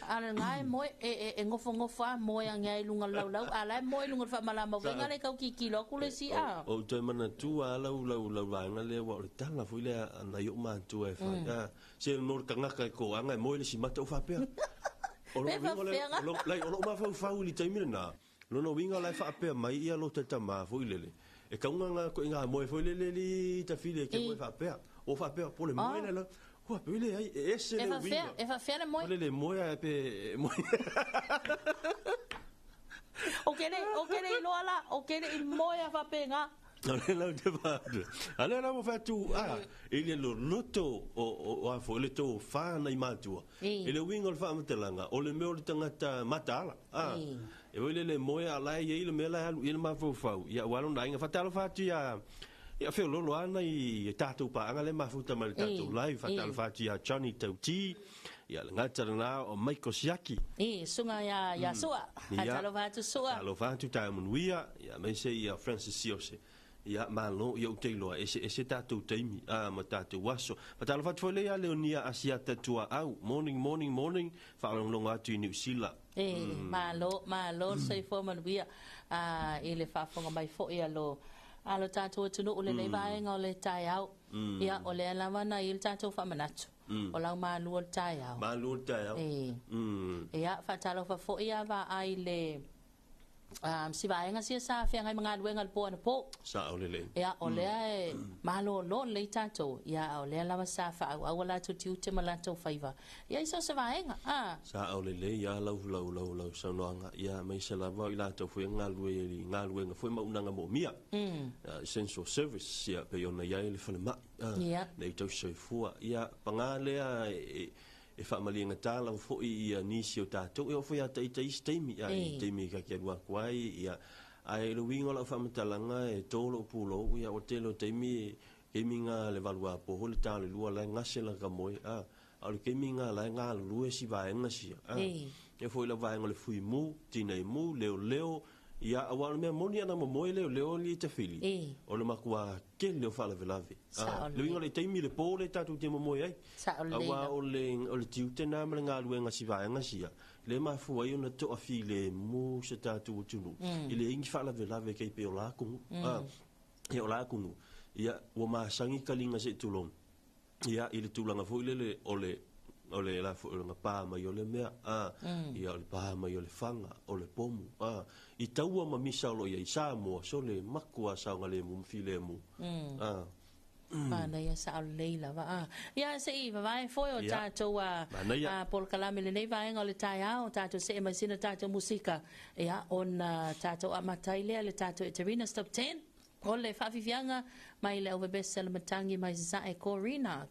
ala ngai moi e ngofo moi ngai lunga lau ala moi lunga fa malama venga le kau ki lo kule si o te mana tu ala lau nga le wa le tala fu le na yo man tu e fa se no kanga ka ko anga moi le simaka o fa pe o lo ma fa uli taimi na lo no winga la fa pe mai ia lo te tama fu le e kaunga ko inga mo foi le ta file ke mo fa pe o fa pe pour le mo le ko pe le ai ese le winga e fa faire mo le mo pe mo o kere lo ala o kere il mo fa pe nga ale te va ale la mo fa tu il lo loto o a fo le to fa na imatua e le winga fa matelanga o le me o le tangata matala e wele le moya la ye ile mela ile ma fo fo ya walo na inga fatalo fatu ya fe lo ana I tatu pa anga le ma futa mal tatu live fatalo fatu ya Johnny Tauti ya ngata na o Michael Siaki sunga ya soa fatalo fatu soa fatalo fatu ta munwia ya me se ya Francis Siose ya malo ya utelo ese tatu taimi ma tatu waso fatalo fatu le ya leonia asia tatu au morning fa lo ngatu New Zealand malo sei fo man via ele fa fonga mai fo ia lo alo tato tunu ole le vai nga ole tai au ia ole la wana il tato fa manatu o la ma lu tai au ia fa talo fa fo ia va ai le si vai nga sia sa fe nga mga luenga po na po sa ole ia ole malo lo le tato ia ole la sa fa au la tu te malato faiva ia iso sa vai nga sa ole ia lau sa noanga ia mai se la va ila to fu nga luenga fu ma unanga mo mia essential service ia pe ona ia le fa ma nei to se fu ia pangale e fa malinga tala fo ia nisi o tatou e fo ia tai steimi ia teimi ka ke wa kwai ia ai lo wingo la fa matalanga e tolo pulo ia o telo teimi e minga le valua po hol tala lua la ngasela ka moi al ke minga la nga lu si va ngasi e fo la va ngole fui mu tinai mu leo ia awal me monia na mo leo li te fili o le makua ke le fa la velave le wingo le teimi le pole tatu te mo ai awa o le tiute na manga luenga si va ngasia le ma fu ai ona to afile mu se tatu tunu ile ingi fa la velave ke pe ola ku e ola ku ia o ma sangi kalinga se tulong ia ile tulanga fu ile ole la fu nga pa ma yo le mea ia le pa ma yo le fanga o le pomu I taua ma misa lo ia sa mo so le makua sa ngale mu file mu na ia sa leila va ia se I vai foi o tato por kalame le nei vai ngole tai o tato se mai sina tato musika ia on tato amatai le tato Eterina Stop 10 ole fa vivianga mai le over best seller matangi mai za e Corina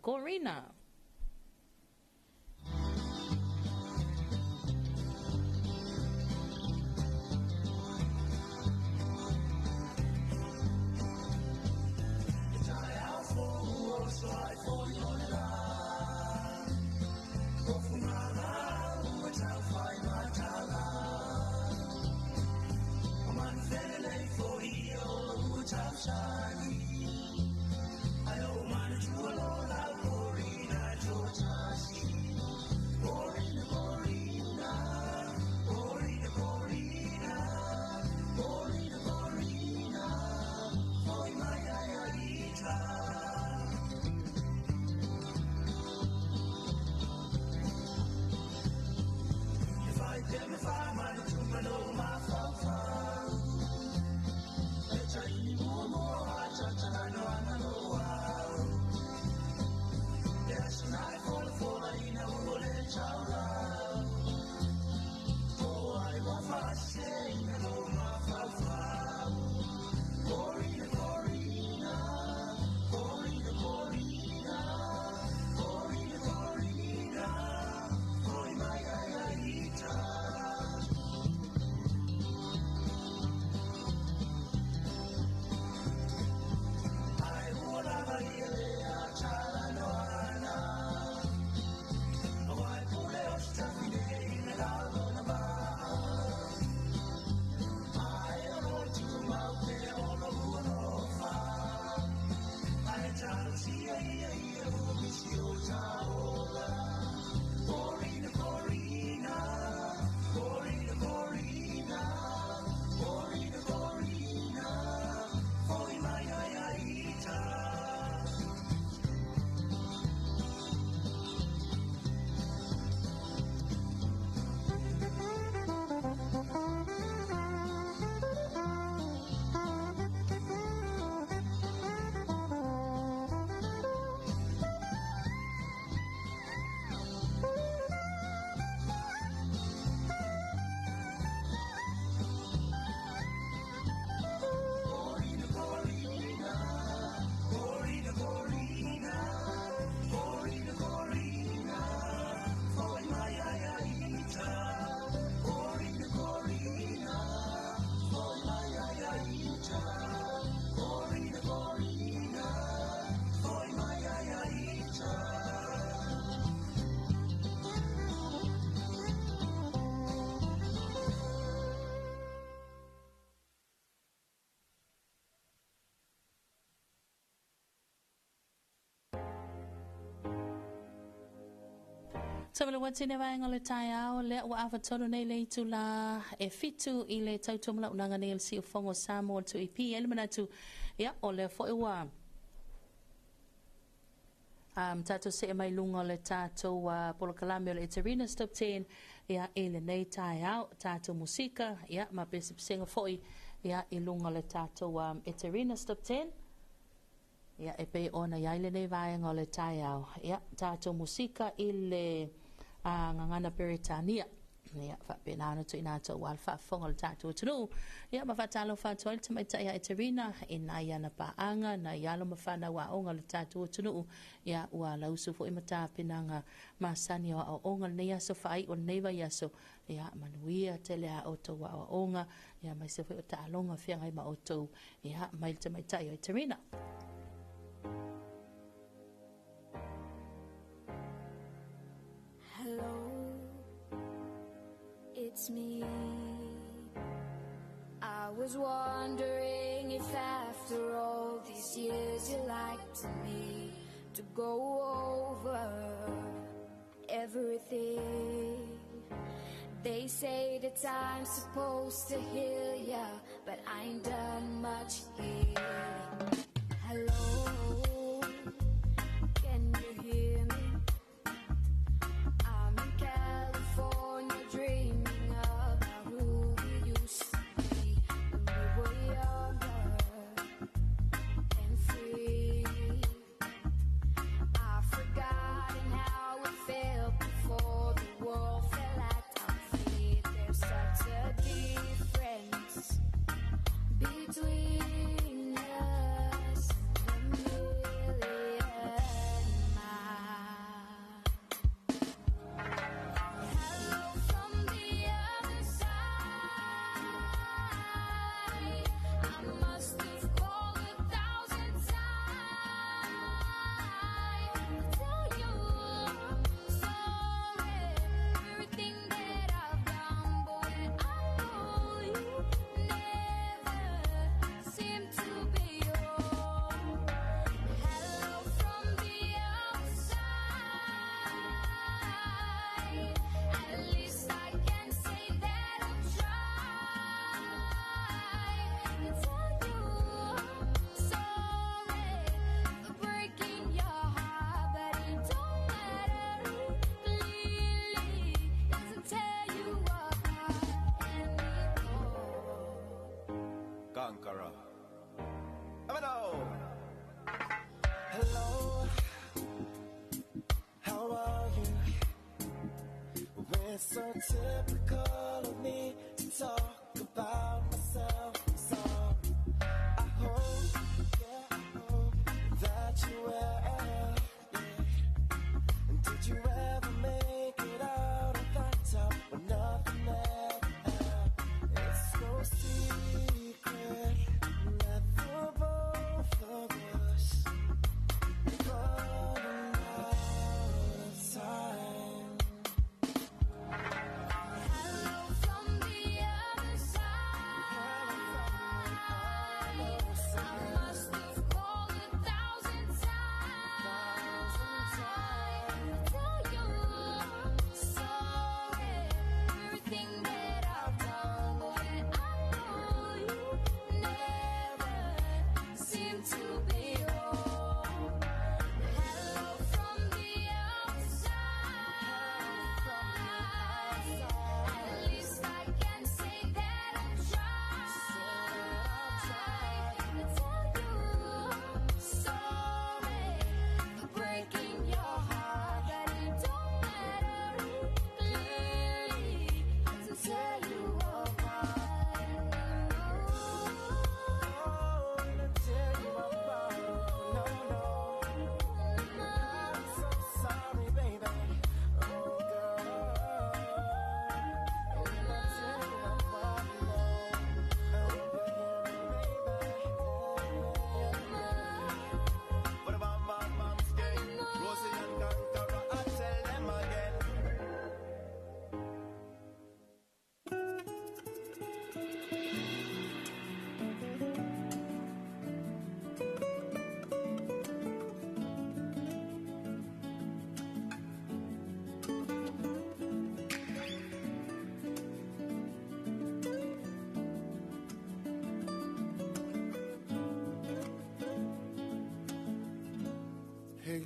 Samala watine vaenga le tai ao le wa avatonu nei le tula e fitu I le tautomala unanga nei si ufongo Samuel to EP ele manatu ya o le fo wa tato se mai lunga le tato wa polokalame le Eterina Stop 10 ya ele nei tai ao tato musika ya ma pesipsenga foi ya ilunga le tato wa Eterina Stop 10 ya e pe ona ya ile nei vaenga le tai ao ya tato musika ile ngangana Peritania ya fa penana to inato wal fa fongal tato tunu ya ma fatalo fa toil to mai ya Eterina inaya na paanga na yalo mafana wa ongal tato tunu ya wala usufu imata pinanga masani wa ongal ne ya so fai on neva ya so ya manuia tele a oto wa onga ya mai se fa ta longa fianga ma oto ya mai to mai ya Eterina. It's me. I was wondering if after all these years you'd like to me to go over everything. They say that I'm supposed to heal ya, but I ain't done much healing. Hello, can you hear me? I'm in California dreaming Hello, how are you? Well, it's so typical of me to talk about myself. So I hope that you will. And did you ever make it out of that top when nothing ever happened? It's no secret that the both of us running out of time. Hello from the other side.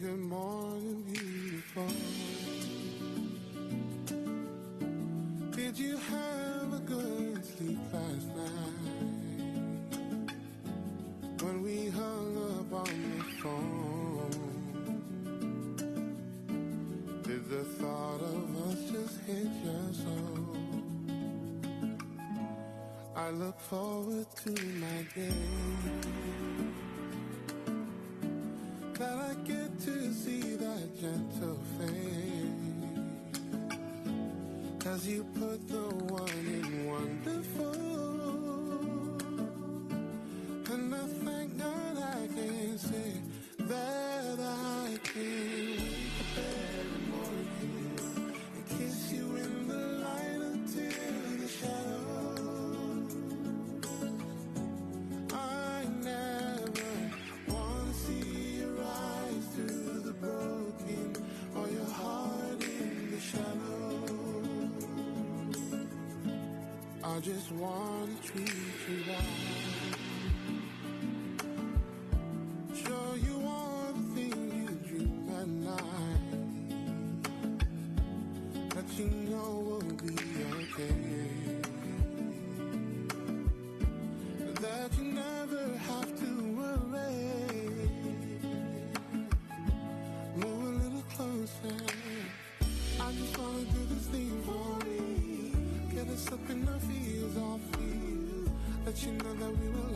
good morning, beautiful. Did you have a good sleep last night? When we hung up on the phone, did the thought of us just hit your soul? I look forward to my day that I get to see that gentle face, 'cause you put the one in wonderful. And I thank God I can say that I can wake up every morning and kiss you in the light until the shadow. I never want to see your eyes through the broken or your heart in the shallow. I just want to treat you right. Show you all the things you dream at night, that you know will be okay, that you never have to worry. Move a little closer, I just wanna do this thing for me. Get us up in our feels, let you know that we will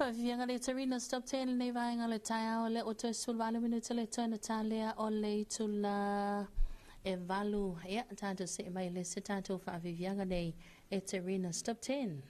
whaavianga le Tarina Stop 10 nei vaenga le taia o le o te sulwale minuta le tona talea o le tula e valu. Ia, tātou se mai le se tātou whaavianga nei e Tarina Stop 10.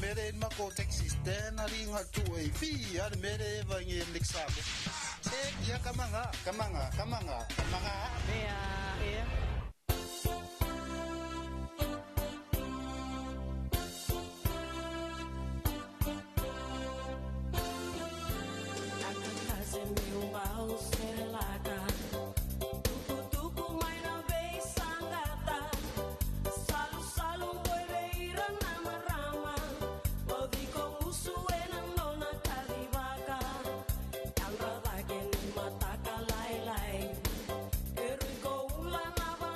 Mere in mako texisten aring hatu ai fi ar mere vangi lixabo. Ya kamanga. Yeah. Eriko ulana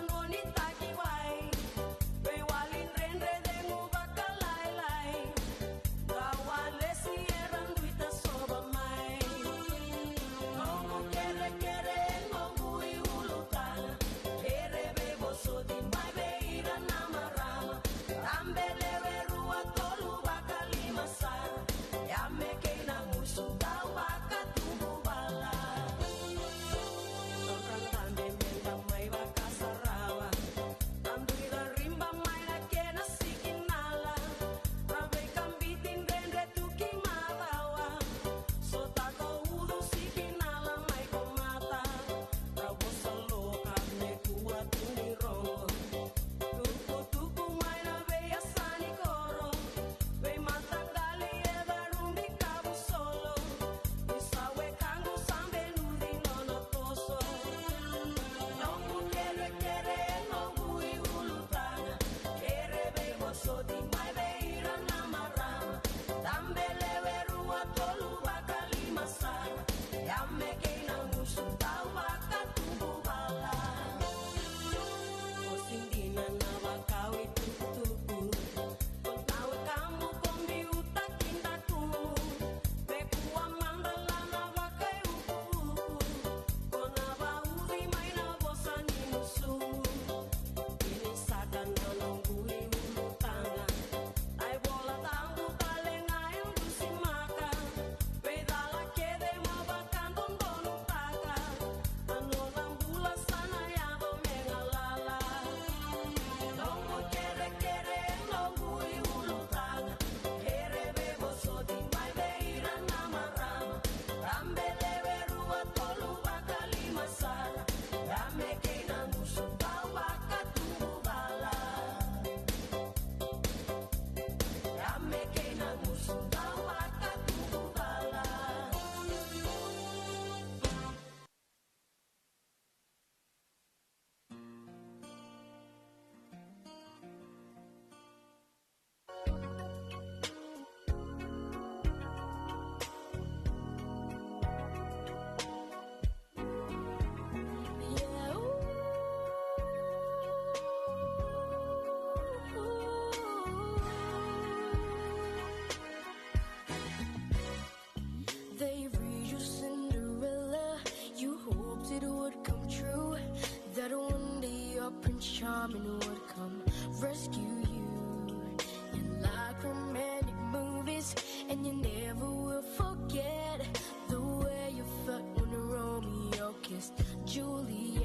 come rescue you. And like romantic movies, and you never will forget the way you felt when Romeo kissed Juliet.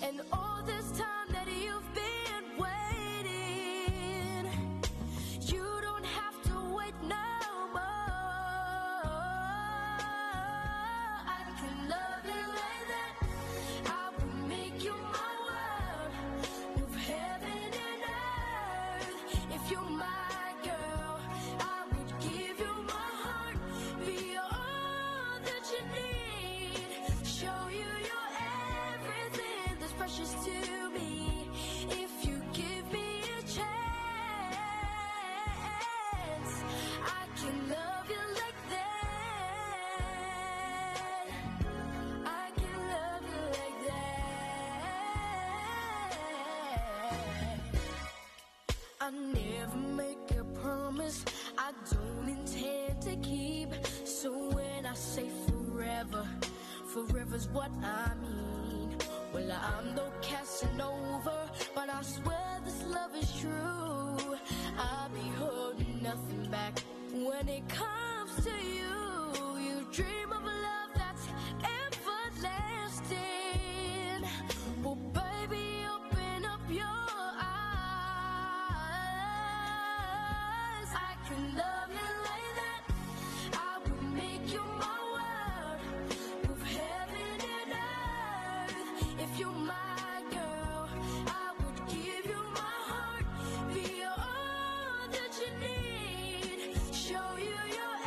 And all this time that you've been waiting, you don't have to wait no more. I can love you like that. I will make you my world, move heaven and earth. If you're my girl, I would give you my heart, be all that you need, show you you're everything that's precious to me. If you give me a chance, I can love you like that. I can love you like that. I never make a promise I don't intend to keep. So when I say forever, forever's what I mean. Well, I'm no Casanova, but I swear this love is true. I'll be holding nothing back when it comes to you. You dream of a love that's everlasting. Well, baby, open up your eyes. I can love you like that. I will make you my world, move heaven and earth. If you're my girl, I would give you my heart, be all that you need, show you you're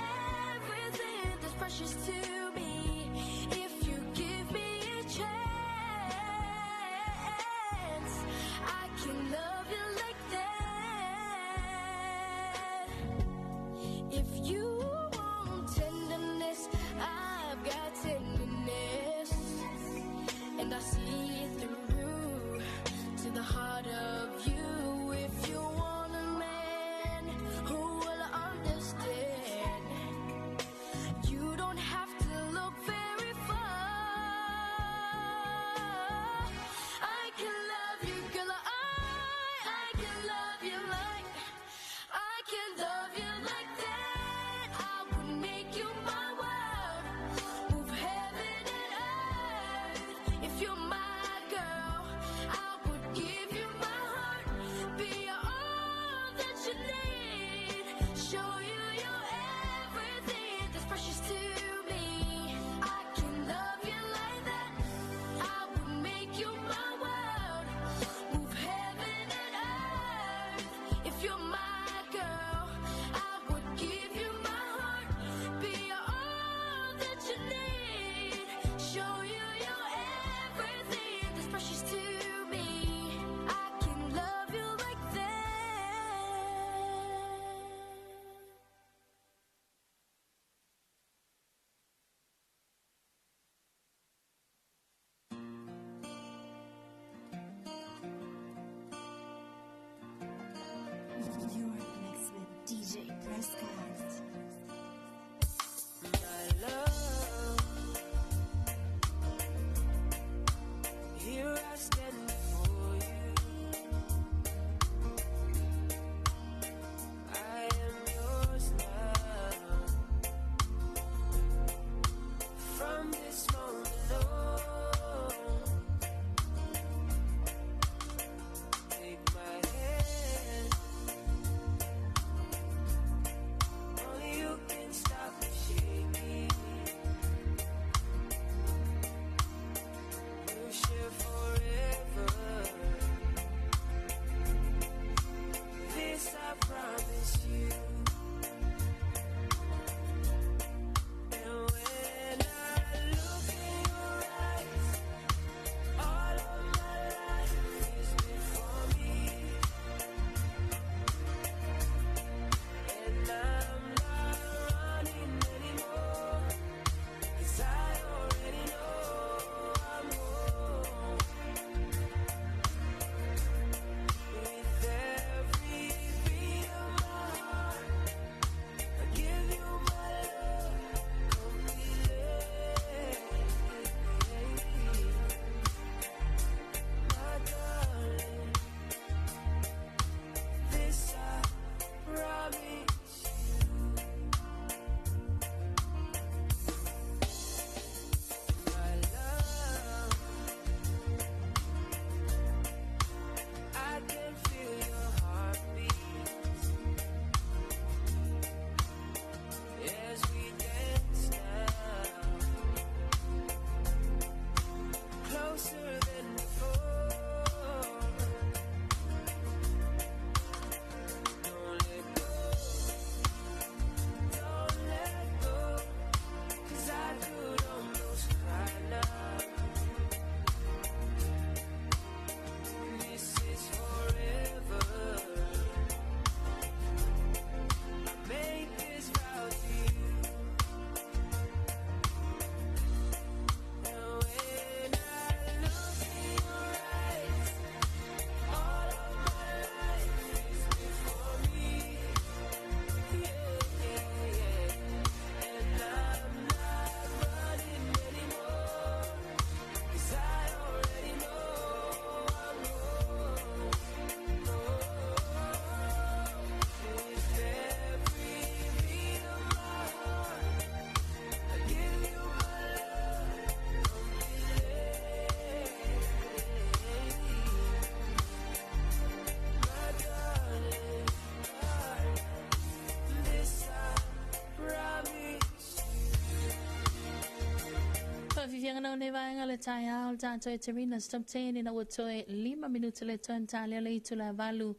fianga na ne vaenga le tai au tato e Terina stop teni na watoe 5 minuti le ton talia le itula valu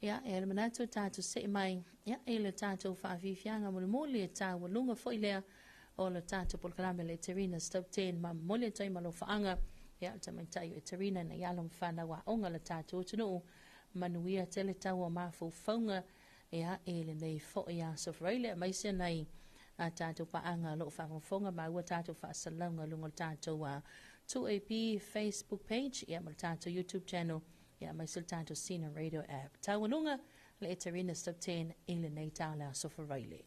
ya el manato tato se mai ya ele tato fa fianga mo moli e ta lunga foi le o le tato por kalame le Terina stop ten ma moli tai malo faanga ya tamai tai e Terina na yalom fana wa onga le tato tunu manuia tele tau mafu fonga ya ele nei fo ya so freile mai se nai a tātou paanga lo whakafonga mai ua tātou whaasalanga lunga tātou 2AP Facebook page ia ma tātou YouTube channel ia mai sil tātou Sina Radio app. Tāwanunga le Eterina Stop 10 ile nei tāla sofa raile.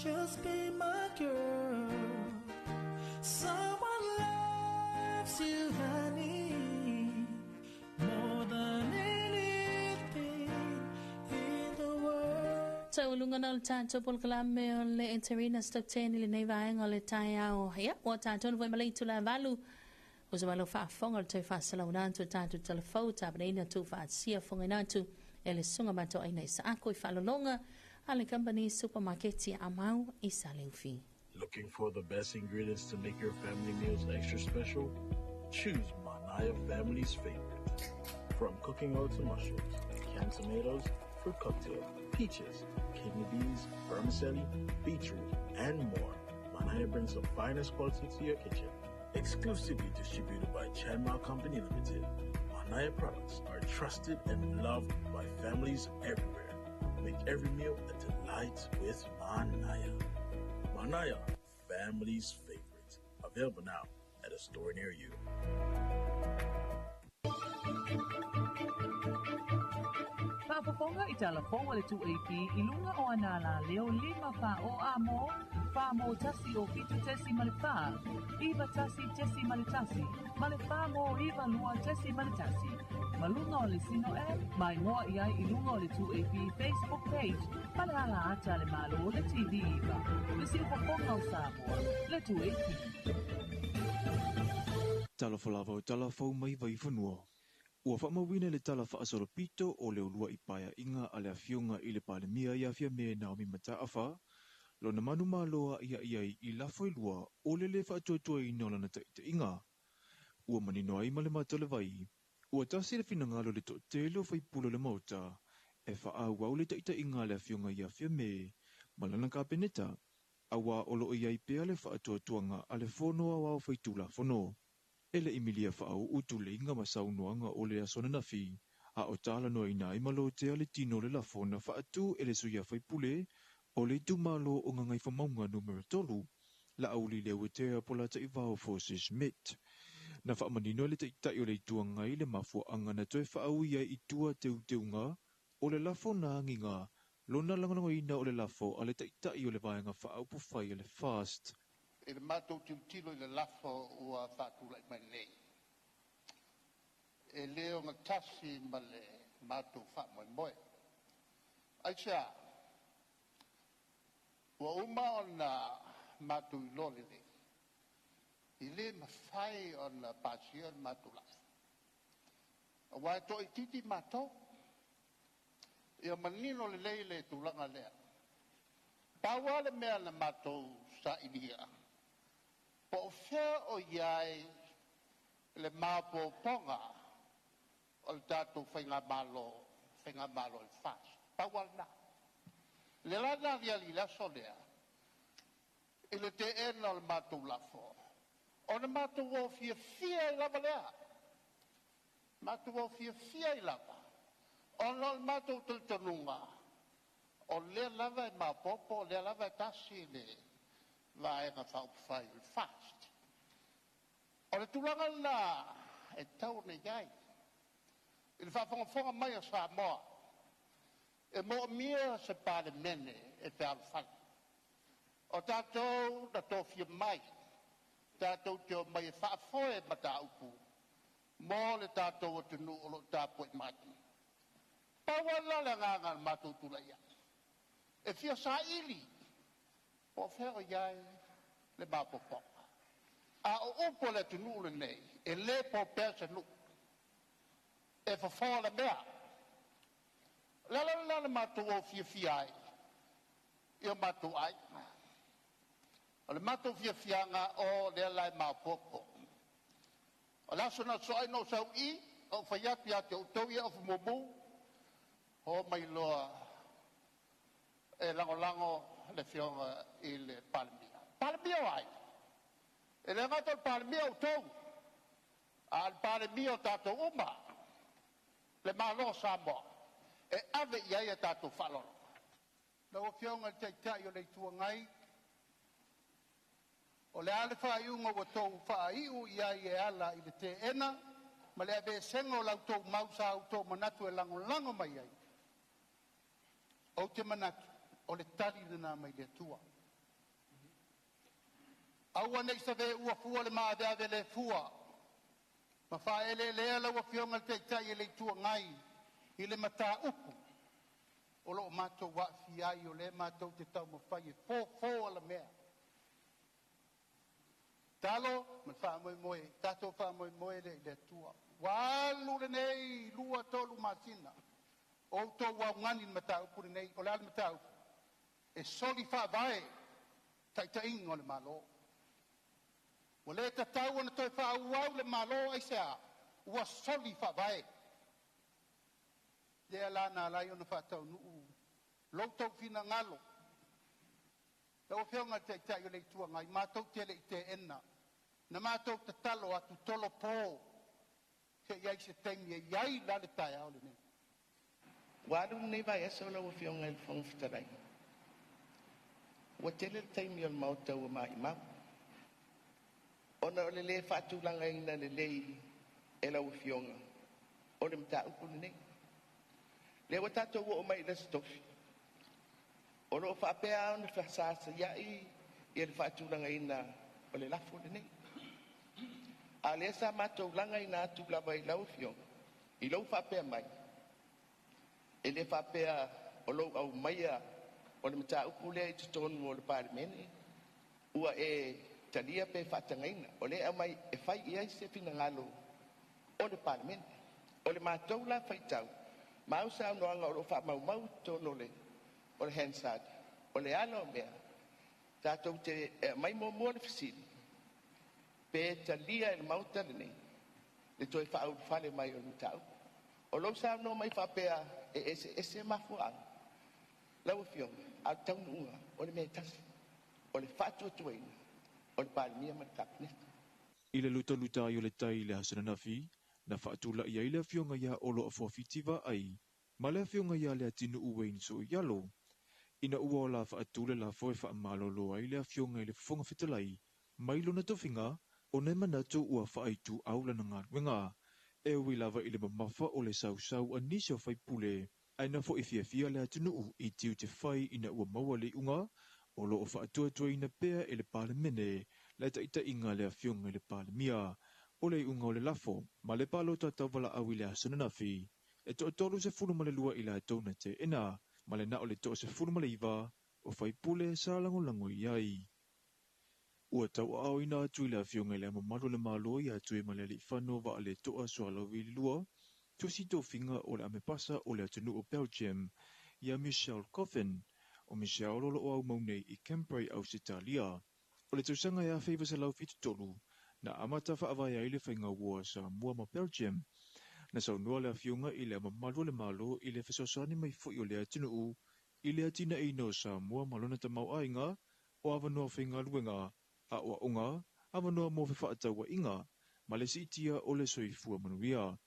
Just be my girl. Someone loves you, honey, more than anything So lungana tanto pol kalame o le interina stokten le nei vaenga le tai au ya o tanto voi malai tu la valu o se malo fa fonga te fa sala unanto tanto telefone tabina tu fa sia fonga nantu ele sunga mato ai nei sa ko fa longa ale company supermarket amau isaleufi. Looking for the best ingredients to make your family meals extra special? Choose Manaya Family's Favorite. From cooking oil to mushrooms, canned tomatoes, fruit cocktail, peaches, kidney beans, vermicelli, beetroot, and more, Manaya brings the finest quality to your kitchen. Exclusively distributed by Chanmao Company Limited, Manaya products are trusted and loved by families everywhere. Make every meal a delight with Manaya. Manaya, family's favorite. Available now at a store near you. Whaafafonga I talafonga le 2AP I lunga o anala leo 5 wha o amo, wha mo tasi o fitu tesi male wha, iwa tasi tesi male tasi, male wha mo iwa lua tesi male tasi. Malunga o le sino mai ngoa iai I lunga o le 2AP Facebook page, male ala ata le malo o le TV iwa, le si upafonga o Samoa, le 2AP. Talafalava o talafau mai vai whanua. Ua whamawina le tala whaasoropito o le ulua I paia inga a le awhionga I le palemia I awhia me Naomi Mataafa, lo na manu maloa ia I lafo I lua o le le whaatuatua I nolana taita inga. Ua manino ai ma le matole vai, ua tasi le finangalo le to telo whaipula le mauta, e whaau au le taita inga le awhionga I awhia me, malana ka peneta, awa olo I pea le whaatuatuanga a le whonoa wao whaitula whono. Ele Emilia whaau utu le inga masaunoanga o le asona na fi, a o tala noa ina imalo te ale tino le lafona whaatu ele suia whaipule, o le tu malo o ngangai whamaunga numero tolu, la auli le wetea pola ta Ivao Forces Met. Na whaamanino le taitai o le tuangai le mafua anga na toe whaau ia I tua teunga, o le lafona anginga, lona langanonga ina o le lafo a le taitai o le vaenga whaau pufai le fast. E le mātou tilo I le lafo ua whātula I mai nei. E leo ngā tasi ma le mātou whamoe moe. Ai sea, ua uma o nā mātou I lole le. I le mawhai o nā pāsia o mātou lafo. A wai to I titi mātou. Ia manino le lei le tūlanga lea. Paua le mea na mātou sa inia. Po fea o iai le mapo ponga o le tātou whainga malo le whas. Pawal na. Le lana lia li laso lea. I le te ena o le mātou lafo. O le mātou o fia I lava lea. Mātou o fia I lava. O le mātou tultanunga. O le lava I mapopo, le lava I tasi le vaenga whaupwhai le fast. O le tūlanga la e tau ne iai. I le whawhangafonga mai a Samoa. E mo mia se pāle mene e te alwhani. O tātou na tōwhia mai. Tātou te o mai e whaafoe ma tā upu. Mō le tātou o te nu o lo tāpoi mati. Pawala le nganga mātou tula ia. E fia sa ili. Po whero iai le mapoponga. A o upo le tunu le nei, e le po pesa nu. E whawhawa le mea. Lala matu o fia ai. Ia matu ai. O le matu fia o le lai mapopo. O laso na soai no sau I, o whaiapi ate o tau ia o fumomu, o mai loa e lango le fionga I le palmia. Palmia ai. E le ngata palmia o tau. Al palmia o tato uma. Le malo Samoa. E ave iai e tato whaloro. Na o fionga te tai o le tuangai. O le ale whaiunga o tau whaiu iai e ala I le te ena. Ma le ave sengo lau tau mausa au tau manatu e lango mai ai. O te manatu. O le tali na mai le tua. Aua nei sa ve ua fua le maadea le fua. Ma wha ele lea lau a fionga te tai le tua ngai. I le mata upu. o lo mātou wa fiai o le mātou te tau mawhai e fō ala mea. Talo, man wha moe, tato wha moe le tua. Walu le nei, lua tolu masina. O tō wa ngani matau puri nei, o le ala matau. E soli wha vai, ta ingo le malo. O le tatau ana toi wha uau le malo ai sea, ua soli wha vai. Le ala na lai ona wha tau nuu. Lau tau fina ngalo. Lau whionga te o le tua ngai, mātou te le te ena. Na mātou te talo atu tolo pō. He iai se teimi e iai la le tai au le nei. Walu nei vai esa o lau whionga il whangwhitarai. Wa tele le teimi o le mautau a mai mau. Ona o le whaatulanga ina le lei e lau whionga. O le mta upu nei. Le wa tatou o mai le stofi. O lo whaapea ona whasasa iai i le whaatulanga ina o le lafo le nei. A le sa mātou langa ina atu lava i lau whionga. I lau whaapea mai. E le whaapea o lau au maia o le mta upu lea i tutonu o le pārimene. Ua e talia pe whaatangaina. O le au mai e whai iai se fina ngalo o le pārimene. O le mātou la whaitau. Mau sa noanga o lo wha mau tono le o le hensad. O le ala o mea. Tātou te mai mua le fisili. Pe talia e le mauta le nei. Le toi wha au whale mai o le mtau. O lo sa no mai whapea e ese mafuang. Lau whionga, au taununga, o le mea tasi. O le whatua tuaina. O le pārimia matakneta. I le luta i o le tai le hasana nafi, na whaatula ia i le whionga ia olo a whawhitiva ai, ma le whionga ia le atinu uwein so i alo. Ina ua o la whaatule la foe wha malolo ai le whionga i le whonga whitalai, mailo na tofinga, o ne manatu ua whaaitu au lana ngā ruenga. E ui lava i le mamafa o le sau anisio whai pule, aina fo i fia le atinu i tiu te whai ina ua maua le unga, o lo o whaatua ina pea i le palemene, le taita inga le whionga i le palemia, o le unga o le lafo, ma le palo tatau wala au i le asana nafi, e to tolu se funu ma le lua i la tona te ena, ma le na o le to se funu ma le iwa, o whai pule sa lango iai. Ua tau au ina atu i le whionga i le amamalo le malo i atu i ma le li whano wa le toa soa lau i lua, tusi tō whinga o le amepasa o le atunu o Belgium, ia Michelle Coffin, o Michelle lolo o au maunei i Cambrai au Sitalia. O le tausanga ia whaiva sa lau fitu tolu, na amata whaavaya i le whainga ua sa mua ma Belgium. Na sau nua le whionga i le amamalo le malo i le whesosani mai fo i o le atunu i le atina i no sa mua malona ta mau ainga, o awanoa whainga luenga, a ua unga, awanoa mo whawhaatau wa inga, ma le siitia o le soifua manuia.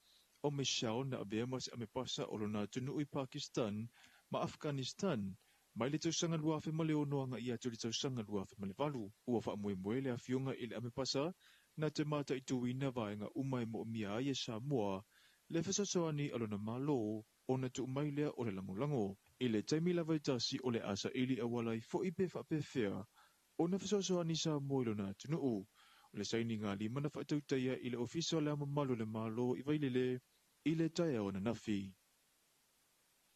O Michelle na avea mas amepasa o lona tunu i Pakistan, ma Afghanistan, mai le tausanga luafe ma le onoanga i atu le tausanga luafe ma le valu. Ua wha le a whionga i le amepasa, na te mata i tuina vaenga umai mo mia i Samoa, le whasasoani alona malo, o na tu mai lea o le langolango. I le taimi lava tasi o le asa ili awalai fo i pe whapewhea, o na whasasoani Samoa i lona tunuu. O le saini ngā li mana whaatautaya i le ofisa le amamalo le malo i vailele, i le taia o na nafi.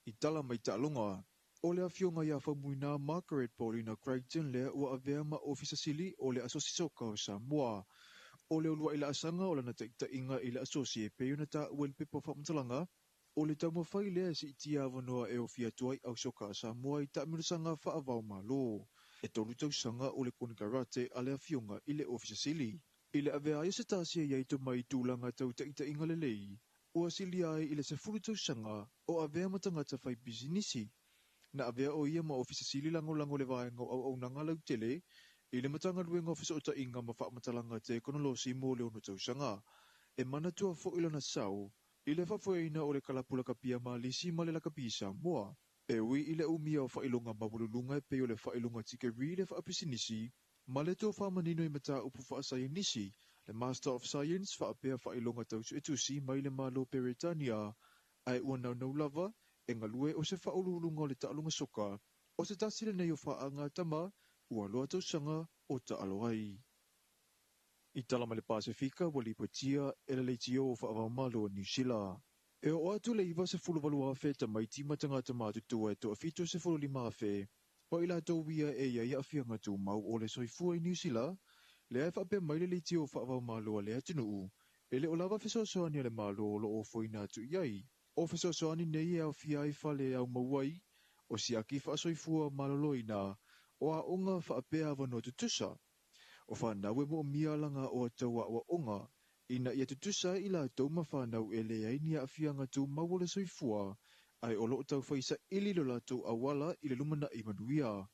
I tala mai ta'alonga, o le awhionga ia whamuina Margaret Paulina Crichton lea ua avea ma ofisa sili o le asosi soka o Samoa. O le olua i la asanga o lana taita inga i la asosi e peyo na ta uel pepo whamtalanga, o le tau mawhai lea si itia avanoa e o fia tuai au soka a Samoa i ta minusanga whaavau malo. E tolu tau sanga o le konikarate a le awhionga i le ofisa sili. I le avea ia se tasia ia ito mai tūlanga tau taita inga le lei, ua sili ai i le se furu tau sanga o avea matangata whai bizinisi. Na avea o ia ma ofisa sili lango le vaenga au nanga lau tele, i le matanga luenga ofisa o ta inga ma whaamatalanga te konolosi mo le ono tau sanga. E mana tua fo ilana sau, i le whafoeina o le kalapula kapia ma lisi ma le lakapi Samoa. E ui i le umia o whailonga mawululunga e peo le whailonga tikeri le whaapisinisi, ma le tō whamanino i mata upu whaasayanisi, le Master of Science whaapea whailonga tausu etusi mai le malo Peretania, ai ua nau lava, e ngalue o se whaululunga o le taalunga soka, o se tasile nei o whaanga tama, ua loa tausanga o taaloai. I tala ma le Pasifika, wali patia, e le leitio o whaavamalo New Zealand. E o atu le iwa se fulu walua fe ta mai tima tangata mātutua e toa fito se fulu lima fe. Pa ila tau wia e ia ia fia ngatu mau o le soifua i New Zealand, le ai whape mai le tio whaavau mālua le atinu e le o lava fesoasoani le mālua lo o foina atu iai. O fesoasoani nei e au fia ai fale au mauai, o si aki whaasoifua maloloina, o a onga whaapea wano tutusa. O whanau e mo mia langa o ataua o onga, ina ia tutusa ila tau mawhanau e le ai ni a fia ngatu mawole soifua, ai o loo tau whaisa ili lo lato awala i le lumana i manuia.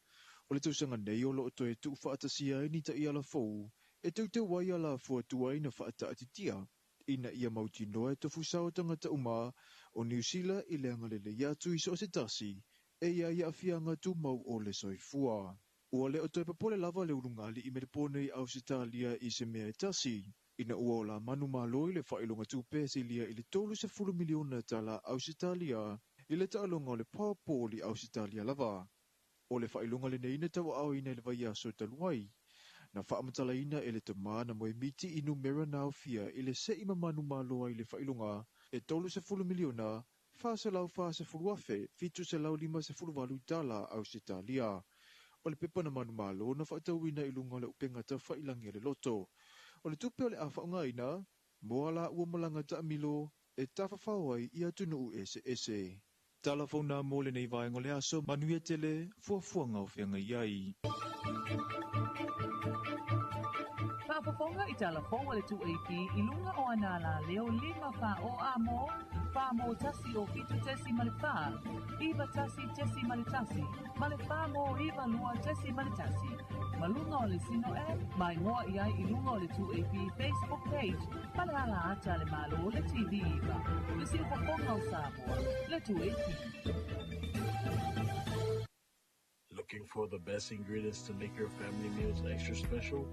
O le tausanga nei o loo to e tu whaatasia e ni ta ia la fau, e tau te wai ala fua tua ina whaata atitia, ina ia mauti noa e tofu sao tangata uma o New Zealand i le angalele iatu i so se tasi, e ia fia ngatu mau o le soifua. Ua le o toi papole lava le urungali i merepone i Ausitalia i se mea e tasi, ina ua o la manu malo i le whailonga tupe se lia i le tolu se 10 miliona tala Ausitalia, i le taalonga o le pāpō li Ausitalia lava. O le whailonga le neina tawa au ina le vai aso taluai, na whaamatala ina e le tamaa na moe miti inu mera nao fia i le se ima manu malo i le whailonga, e tolu se 10 miliona, fase lau fase furuafe, fitu se lau 5 se furuwalu tala Ausitalia. O le pepa na manu malo na whaatau ina i lunga le upengata whailangi le loto. O le tupe o le awhaonga ina, moala ua malanga ta amilo, e tawhawhawai i atunu ese. Talafona mo le nei vaenga le aso, manuia tele, fuafuanga o whianga iai. Whaafafonga i talafona le 2AP i lunga o anala leo 5 wha o amo, wha mo tasi o fitu tesi malipā, iwa tasi tesi malitasi, malipā mo iwa lua tesi malitasi. Malunga o le sino e, mai ngoa iai i lunga o le 2AP Facebook page, palahala ata le malo le TV iwa. Le sino fafonga o Samoa, le 2AP. Looking for the best ingredients to make your family meals extra special?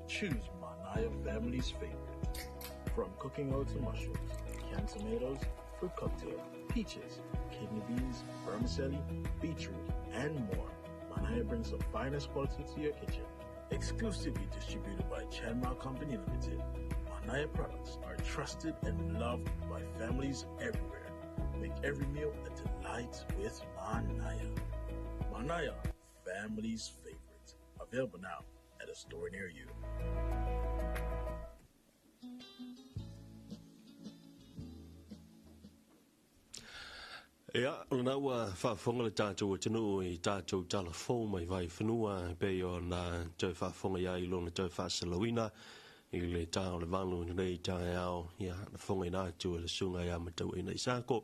Choose Manaya Family's Favorite. From cooking oil to mushrooms, canned tomatoes, fruit cocktail, peaches, kidney beans, vermicelli, beetroot, and more. Manaya brings the finest quality to your kitchen. Exclusively distributed by Chanma Company Limited, Manaya products are trusted and loved by families everywhere. Make every meal a delight with Manaya. Manaya, family's favorite. Available now at a store near you. Ia, ona ua whaafonga le tātou o tinu i tātou talafou mai vai whanua pe o na tau whaafonga ia i lona tau whaasalawina i le tā o le vanu nei tāe ao ia na whonga i nātu le sunga ia matau i nei sāko.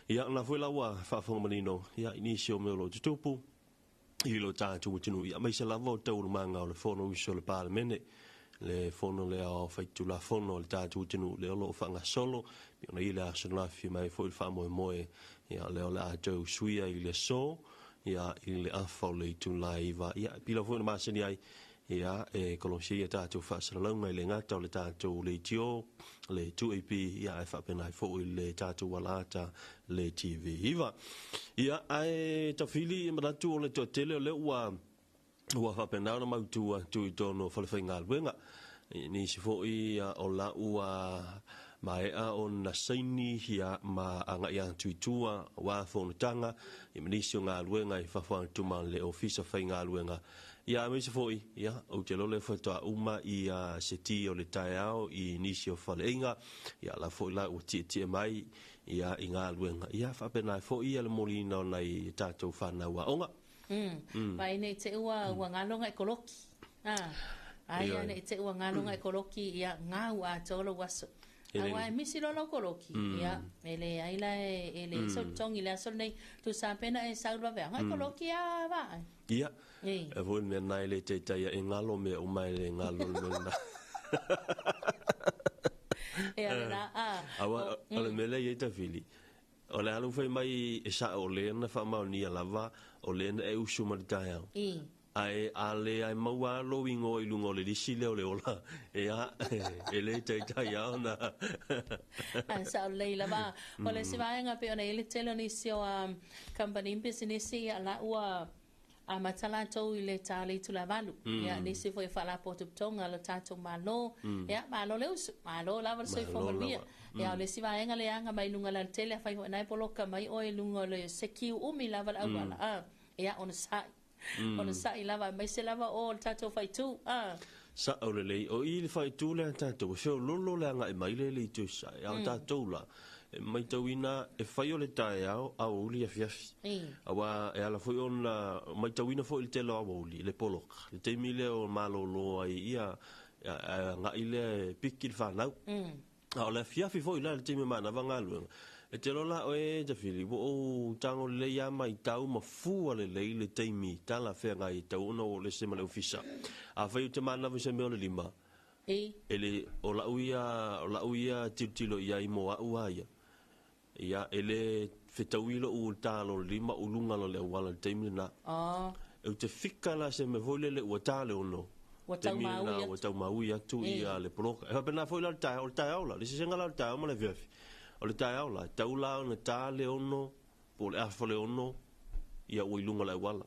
Ia, na whela ua whaafonga manino ia inisi o meo lo tutupu i lo tātou o tinu ia mai se lava o tau manga o le whono uso le pālemene le whono le ao whaitu la whono le tātou o tinu le olo o whanga solo i ona i le aso lafi mai fo il whaamoe moe ia leo le atou suia i le so ia i le afau le tu laiva ia pila fo na masini ai ia e kolosia tātou whaasalalonga i le ngata o le tātou le tio le 2AP ia e whapenai fo i le tātou walata le TV iwa ia ai tawhili i maratu o le toa tele o le ua whapenau na mautua tui tono whalewhainga alwenga ni si fo i o la ua mai a on na saini hia ma anga ia tuitua wa fonutanga i manisio ngā luenga i whawhang tuma le ofisa whai ngā luenga ia me se foi ia o te lole whatoa uma i seti o le tae ao i nisio whaleinga ia la foi la o tie mai ia i ngā luenga ia whapenai foi ia le molina o nei tātou whanau a onga Pai nei te ua ngalonga e koloki ai nei te ua ngalonga e koloki ia ngā ua tolo waso Awa misi lo koloki ya ele aila ele so tongi la so nei tu sa pena e sa va ver koloki a va ia e vol me na ele te tai e ngalo me o mai le ngalo na e ala awa ole me le eta fili ole alu foi mai e sa ole na fa ma ni lava ole e usu ma tai ai ale ai maua loingo i lungo le disi le ola ia ele te tai ona sa leila ba ole se vai nga pe ona ele tele ni sio company business ia la ua a matala tau I le tali tu la valu ya ni se foi fala po tonga le tato malo ya malo le us malo la so fo mia ya le si va enga le anga mai lunga la tele fa nai poloka mai o lunga le seki umi la vala ala ya on sa lava mai se lava o tato fai tu sa o le o I le fai tu le tato fe lolo le anga mai le tu sa ya tato la mai tawina e fai o le tae au uli a fiafi awa e ala foi on mai tawina foi il telo au uli le polok le te mile o malo lo ai ia nga ile pikil fa nau a le fiafi foi la le te me mana vangalu e te lola o e te fili o tango le ia mai tau ma fu ale le te mi tala fe nga I tau no le sema le ofisa a fai te mana vi se me o le lima ele o la uia tilo ia I mo a uaia ia ele fetawilo u talo lima ulunga lo le wala taimi na e te fika la se me vole le watale ono watau maui atu ia le proka e pena foi la ta o ta aula le senga la ta mo le vefi o le ta aula taula ona tale ono por a fole ono ia o ilunga la wala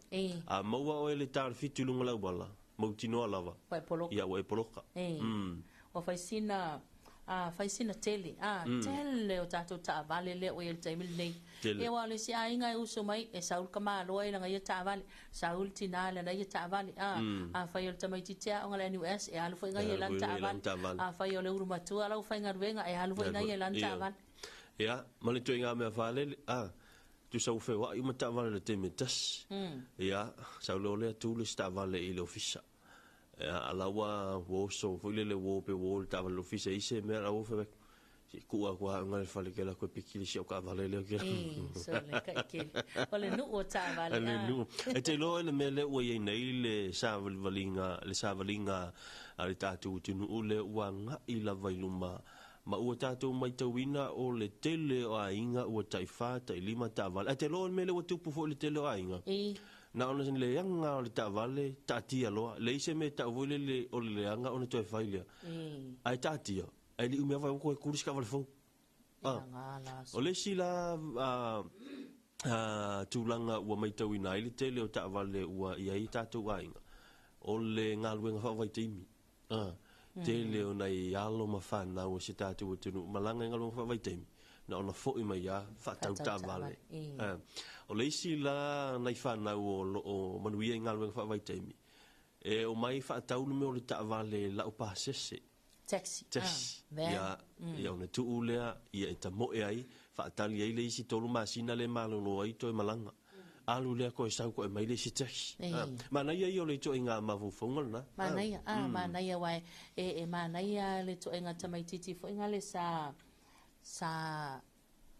a maua o ele ta fitu lunga la wala mo tino lava ia o e proka o fai sina tele tele o tato ta vale le o el taimil nei e wale si ainga uso mai e saul kama lo e nga ia ta vale saul tinala na ia ta vale fai el tamai titia o ngala US e alu foi nga ia lan ta vale fai o le uruma tu ala fai nga ruenga e alu foi nga ia lan ta vale ia mali tu nga me vale tu sa ufe wa i mata vale le temetas ia saul le tu le sta vale I le ofisa alawa wo so foi le wo pe wo ta va l'office ise me la wo fe si ku kwa ngal fa le kala ko pikili si o ka vale le ke so le ka ke ole nu o ta vale le nu e te lo le mele o ye nei le sa valinga ali tatu tu nu le wanga I la vailuma ma o tatu mai tawina o le tele o ainga o taifa ta lima ta vale te lo mele o tupu fo le tele o ainga na ona sin le anga o le tavale tatia lo le ise me ta vole le o le anga ona to failia ai tatia ai li me va ko kuris ka vale fo o le sila tulanga o mai tawina ile tele o tavale o ia tatu ainga o le ngaluenga fa vai timi tele o nei alo ma fa na o se tatu o tunu malanga ngaluenga fa vai timi na ona fo I mai ya fa tau tavale o leisi la nai whanau o manuia I ngaluenga whawai teimi. E o mai whaatau nume o le tavale la upa sese. Taxi. Ia ona tuu lea, ia e ta moe ai, whaatali ai leisi tolu masina le malolo ai to e malanga. Alu lea ko e sau ko e mai leisi taxi. Manaia I o le to inga mafufonga na. Manaia wai, manaia le to inga tamaititi fo inga le sa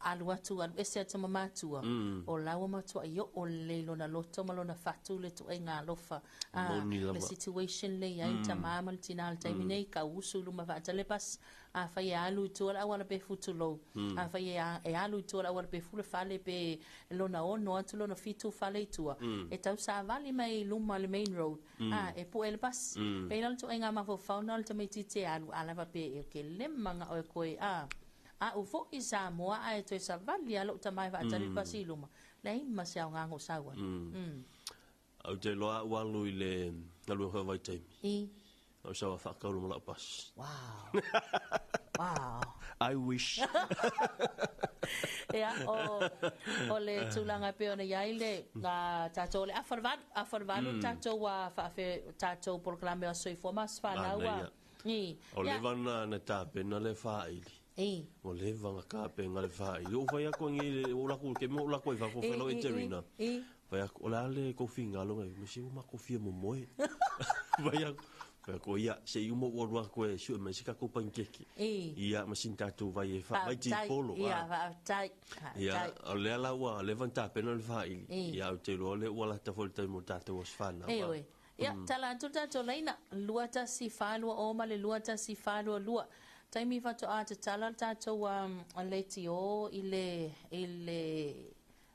alu atu alu ese atu mamatua o lawa matua I o le lona loto malona fatu le tu e ngā lofa le situation le ia ta mama le tina al taimi nei ka usu luma vata le pas a fai alu tu ala wala pe futu lo a fai alu tu ala wala pe fule fale pe lona ono atu lona fitu fale tua e tau sa vali mai luma le main road e po ele pas pe ina tu e ngā mafo fauna al tamiti te alu ala va pe e ke lemanga o e koe o fo I Samoa ai to sa vali alo tamai va tali pasiluma nei ma se nga ngo sawa au te loa walu I le ngalu ho vai taimi au sa fa ka lu la pas wow I wish o le tulanga pe ona yaile nga tato le afarvalu tato wa fa fe tato proclame o soi formas fa na wa o le vana na tape na le fa ili o le vanga ka pe ngale fa I o vai ko ngi o la ku ke mo la ko fa fo felo eterina vai o la le ko finga lo ngai me si ma ko fie mo moe vai ko ia se u mo o lo ko e su me si ka ko pankeki ia ma sin tatu vai fa vai ti polo ia o le la wa le vanta pe no le fa ia o te lo le o la ta fo te mo tatu os fa na ia tala tu leina luata si fa lo o ma le luata si fa lo lua taimi fa to ata tala tato le tio ile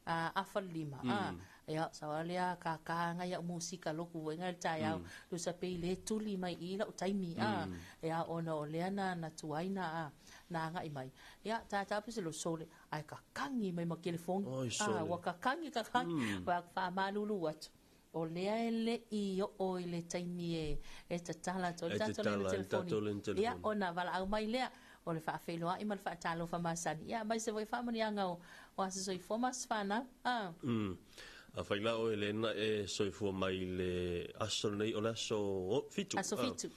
afalima ya sawalia ka nga ya musika loku wenga taya lu sape ile tuli mai ila taimi ya ona oleana na tuaina na nga mai ya tata pese lo sole ai ka kangi mai ma telefon wa ka kangi wa fa malulu wat o lea ele I o le taimi e tatala tole telefoni ia ona vala au mai lea o le whaafeloa I ma le whaatalo whamasani ia mai se voi whamanianga o asa soifua masfana a whaila o Elena e soifua mai le aso nei o le aso fitu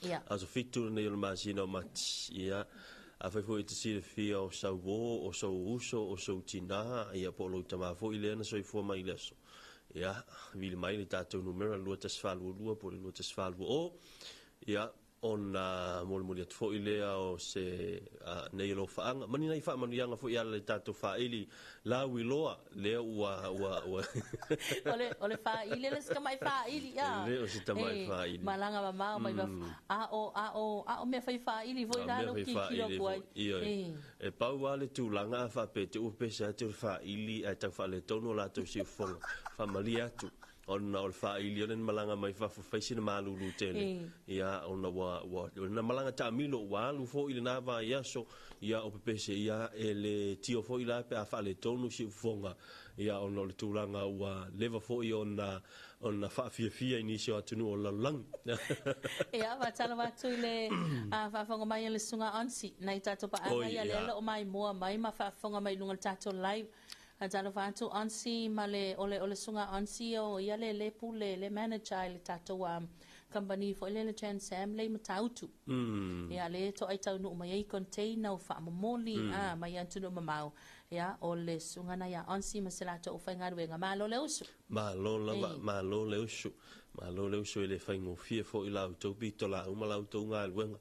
ia aso fitu nei o le masina o mati ia a fai foi te sire fia o sau wo o sau uso o sau tina ia po lo tama fo ile na soifua mai le aso ia vile mai le tatou numero lua tasfalu lua po le lua tasfalu o ia ona mol at fo ile o se nei lo faanga mani nei fa mani anga fo ia le tatou fa ili la wiloa le wa ole fa ile le ska mai fa ili ya le o se tamai fa ili malanga mama mai a o me fa ili vo ila lo ki lo koi e pa wale tu langa fa pe te u pe sa te fa ili a ta fa le tono la to si fo fa malia tu ona o fa ili ona malanga mai fa faisi na malulu tele ia ona wa na malanga ta milo wa lu fo ile na va ia so ia o pese ia ele tio fo ila pe fa le tonu si fonga ia ona le tulanga wa leva fo ona fa fia ini so atunu o la lang ia va tala va tu le fa fonga mai le sunga ansi nai tato pa ia le o mai mo mai ma fa fonga mai lunga tato live Ajalo fatu ansi male ole sunga ansi o ia le pule le manager le tato company fo le chance sam le matautu ia le to ai tau no mai container o fa momoli mai antu no mamau ia ole sunga na ia ansi masela to o fainga wenga malo le usu malo le usu le faingo fie fo ila auto bitola o mala auto nga wenga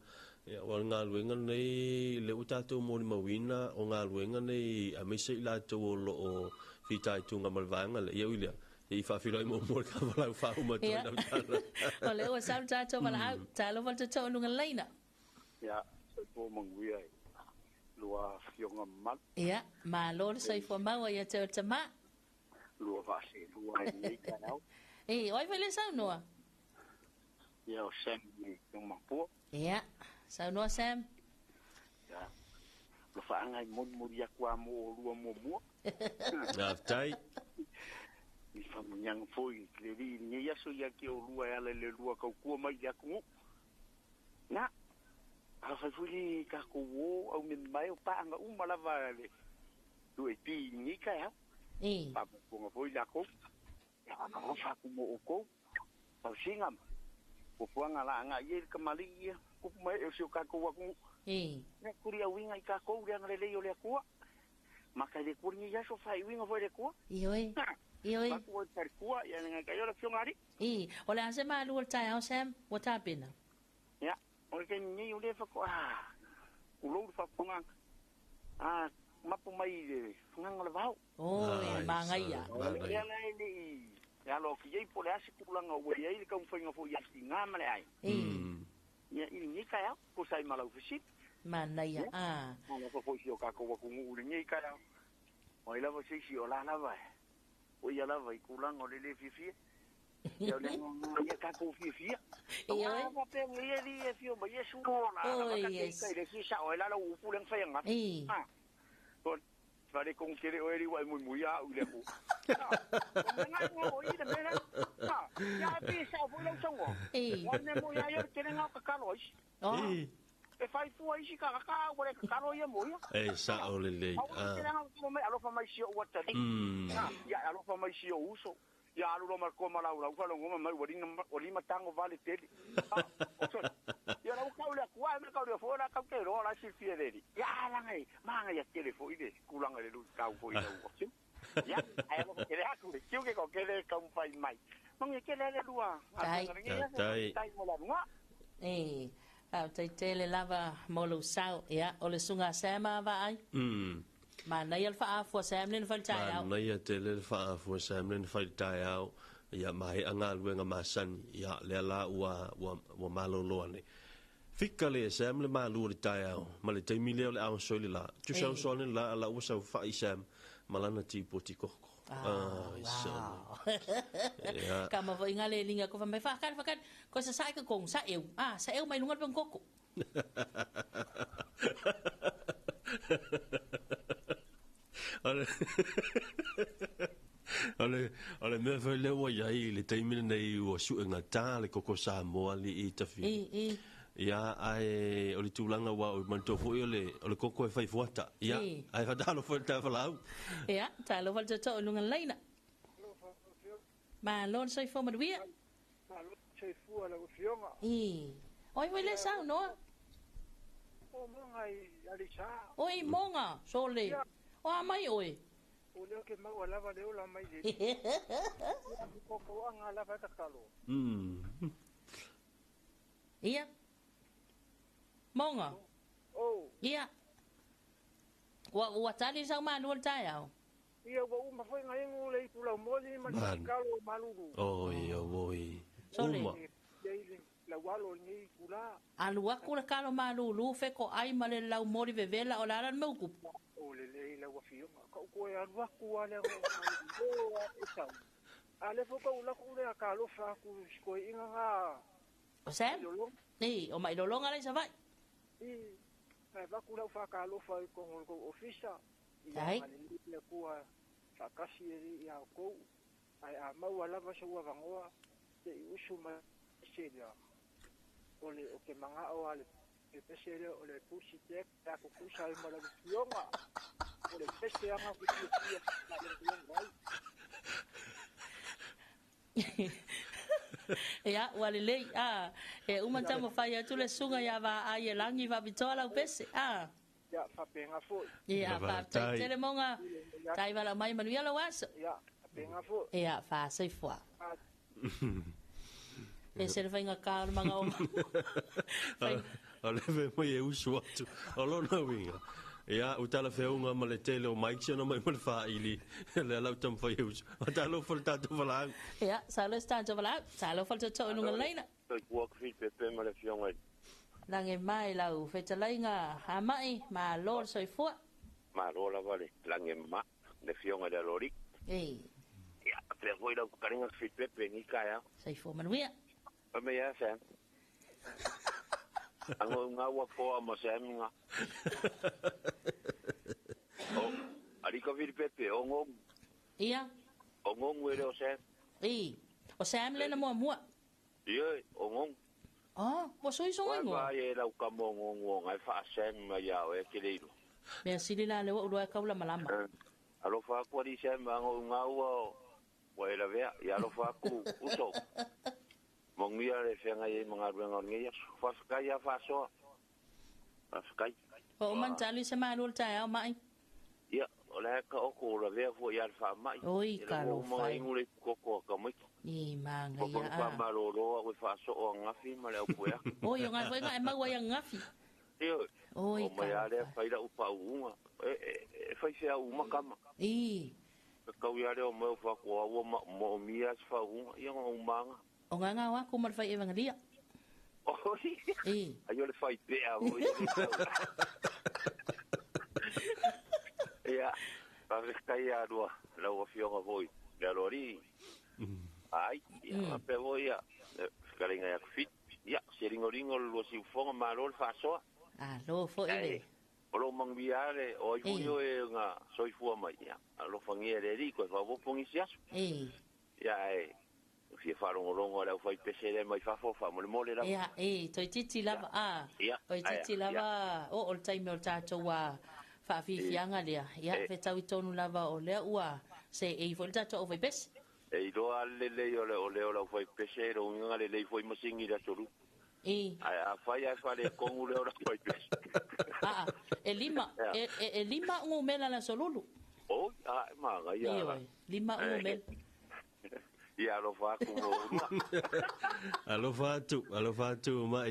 ia wa nga luenga nei le utato mo mawina o nga luenga nei a me se la to lo o fitai tunga malvanga le ia wilia e fa filo mo ka vala fa uma to na tala o le o sam tato mala talo volta to lunga leina ia so po mangui ai lua fionga mat ia ma lo so fo ma wa ia te tama lua va se lua ni ka au oi vele sa no ia o sem ni ma po ia Sao no Sam? Ya. Lo faanga mon moria kwa mo lua mo mo. Na tai. Mi famanyang foi le ri ni ya so ya ke o lua ya le lua ka ku mai ya ku. Na. A fa fuli ka ko wo au min mai o pa anga u malava le. Tu e pi ni ka ya. Pa ko foi ya ko. Ya ka fa ku mo ko. Pa singam. Ko puanga la nga ye ka mali ku mai e sio ka ko wa ku ne kuria winga I ka ko ria ngale le ku maka de kurni ya so fai winga vo le ku ioi pa ku tar ku ya nga ka yo la fiongari ole ase ma lu ta au sam what happened ya ole ke ni yo le fa ko ku lo fa ponga mapu mai le ngang le vau ma ngai ya ya la ni ya lo ki ye pole ase ku langa o ye I ka un fa ngo ya singa male ai ya ini ka ya ko sai malau fisi mana ya ana ko foi ka ko ku ngu ni ka ya o ila vo sei o la va o ya la va I kulang o le fifi ya le no ya ka ko fifi ya va pe ni ye di e fio ba ye su no na ka ka le ki sa o la la u fu leng fa nga ko pare con kere o eri wa muy ya u le ku nga ngo I de mera ya pi sa fu lo songo wa ne mo ya yo kere nga ka ka lois e fai fu ai si ka ka wa ka ro ye mo ya sa o le kere nga mo me alo fa mai si o wa ta ya alo fa mai si o uso ya alo lo marco mala u fa lo ngoma mai wa ri matango vale tele ya la ka ule ku ai me ka ule fo la ka ke ro la si fieri ya la ngai manga ya telefo ide kulanga le lu ka fo ide u ya ai mo ke ha ku ke ke ko ke le ka un fai mai mong ke le lua tai mo la nga tai tele lava molo sao ya ole sunga sama va ai ma na yel fa fo sam len fal tai au na ya tele fa fo sam len fal tai au ya mai anga luenga masan ya le la wa malo lo ne fika le sam le malu le tai au ma le tai mile le au so le la tu so so le la wa so fa sam malana ti potiko kama vo inga le linga ko mai fa kan ko sa sai ka kong sa eu mai lungat bang koko ole le me fa le wa ai le taimina nei o su ngata le koko sa mo ali I tafi ia ai o le tulanga wa o manto fo o le koko e fai fuata ia ai fa dalo fo ta fa lau ia ta lo fa to lunga leina ma lon sai fo madwia ma lo sai fu ala o fionga oi vai le sa no o monga ali sa oi monga so le o mai oi o le ke ma wala va le o la mai le ko ko anga la va ta kalo ia monga ia wa tali sa ma no ta ya ia wa ma foi ngai ngo le pula mo le ma kalo malulu ia voi la walo ni kula alu akula kalo malulu fe ko ai male lau mori vevela o la me ku o le la wa fio ko ya wa ku ale o esa ale fo ko la ku le kalo fa ku ko inga o se o mai lo longa le sa vai va ku la fa kalo fa ko ofisa ai le ku fa kasi ya ko ai a ma wala va so wa vangoa te usuma seria ole o ke manga o ale e pesere ole pusi tek ta ko kusa I mala fionga ole pese anga ku tia na le ia wale le e uma tamo fai tu le sunga ya va ai langi va bitola o pese ya fa penga fo ia fa tele monga tai vala mai manuia lo waso ya penga fo ia fa sei fo e se fai nga kar manga o ole ve mo e usu atu o lo na winga ia utala fe unga ma le tele o mai chena mai mo fa ili le la tam fa usu utala fo tanto vala ia sa le sta vala sa lo fo to no leina to walk fit pe ma le fionga lange mai la u fe talainga ha mai ma lo so fo ma lo la vale lange ma le fionga de lori ia pe voi la karinga fit pe ni kaya sai fo manuia me ya sen ango nga wa fo ma sen nga ali ko vir pepe ongo ia ongo ngwe o sen o sam le na mo ia ongo mo so iso ngo wa ye la ka mo ngo nga fa sen ma ya o e kelelo me silila le o ka ula malama alo fa ko di sen ma nga wa la vea ya lo fa ku uso mongia le fenga ye mga ruanga ngia fa ska ya fa so fa ska o man tali se ma lul ta mai ya ola ka o ko la vea fo ya fa mai oi ka lo fa ngule ko ka mai ni manga ya fa ma lo o fa so o nga fi ma le o ya o yo nga fa ma wa ya nga fi yo oi ka ya le fa ida u pa u fa se u ma kama ka ya le o mo fa ko o mo mia fa u ya o manga o nga wa ko mar fai evangelia ayo le fai pe a mo ya pa kai a do la o fionga voi la lori ai ya pe voi ya karinga ya fit ya seringoringo lo si fonga malol fa so lo fo ele o mang viale o yo nga soi fu mai ya lo fangiere rico fa vo pongisias ya si faro longo la fai pesere mai fa fofa mo le mole la ya to titi lava o titi lava o all time o tato wa fa fi fianga le ya fe tau tonu lava o le ua se e fo tato o fai pes e do alle le o le o fai pesere o nga le foi masingi da tolu a fai a fare con le o fai pes e lima un mela la solulu ma ga ya lima un mela ia lo fa ku no alo fa tu mai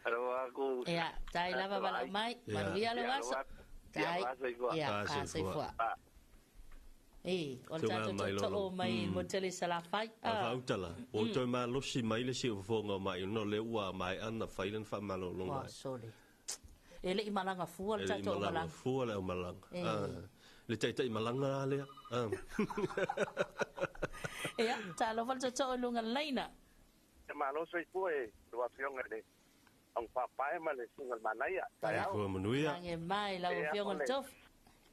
alo fa ku ia tai lava bala mai manuia lo vaso tai ia sai fo o tato to mai mo tele sala fai utala o to ma lo si mai le si fo nga mai no le ua mai ana failen fa malo lo mai sorry ele I malanga fu tato malanga fu le malanga le tai malanga le ia ta lo fal to lunga leina ma lo sai foi do afiong de ang papai ma le singal manaya ta ya ko manuia nge mai la afiong tof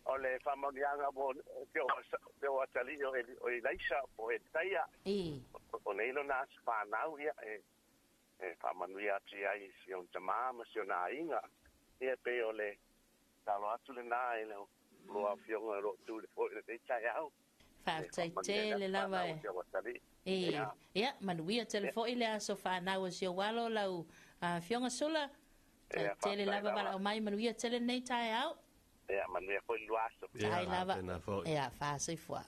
o le whamanianga mo te o atali o i leisa o e taia. O neilo nā whanau ia e whamanuia ati ai si on tamama si o nā inga. Ia pe o le talo atu le nā e leo loa fionga ro tu le fo le tai au. Whaatai te le lawa e. Ia, manuia telefo i le aso whanau si o walo lau fionga sula. Te le lava wala o mai manuia tele nei tai au. Ia, manuia ko i luaso. Tai lava. Ia, whaasai fua.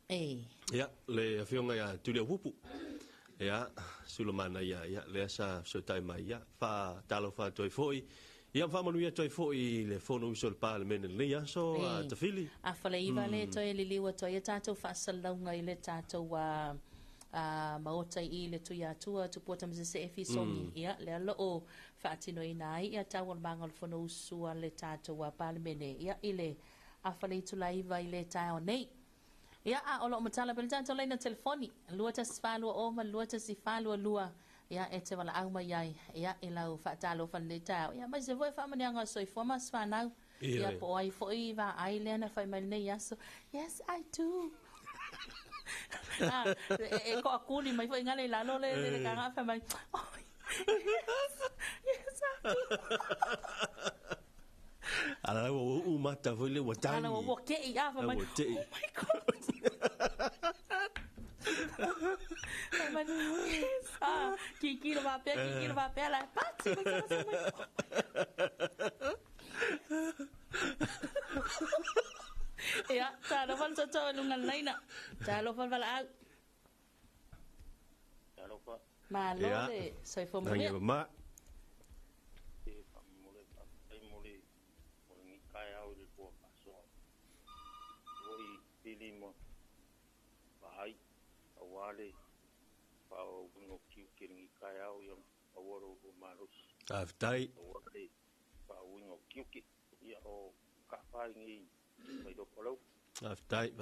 Ia, le fionga ia tuli hupu. Ia, sulamana ia, le asa so tai mai ia. Wha talo wha toi foi. Ia whamanuia toi foi le fono uso le pāle mene le aso ta fili. A whale iwa le toi li liwa toi e tātou whaasalaunga i le tātou maotai i le tui atua tu pota mzese e fisongi. Ia, le alo o whaatino i nai. Ia tau al manga le fono usua le tātou pāle mene. Ia, i le a whale i tula iwa i le tāo nei. Ia, a olo o matala pele tātou leina telefoni. Lua tas whalua oma, lua tas i whalua lua. Ia e te wala au mai ai. Ia e lau whaatalo whanle tau. Ia mai se voi whamani anga soi foma swanau. Ia po ai fo i wa ai lena whai mai nei aso. Yes, I do. E ko akuli mai fo i ngale lalo le kanga whai mai. Yes, I do. Ala o mata foi le watani. Ala o ke i a whai mai. Oh my God. Kiki lo va a pe la pazzi. Ya, talo fal so lungan laina. Talo fal val au. Talo fa. Ma lo le soy fo mo. Ma. Wale pau no kiukiringi kai au yang aworo o marus aftai wale pau no kiuki ia o ka pai ngi mai do polo aftai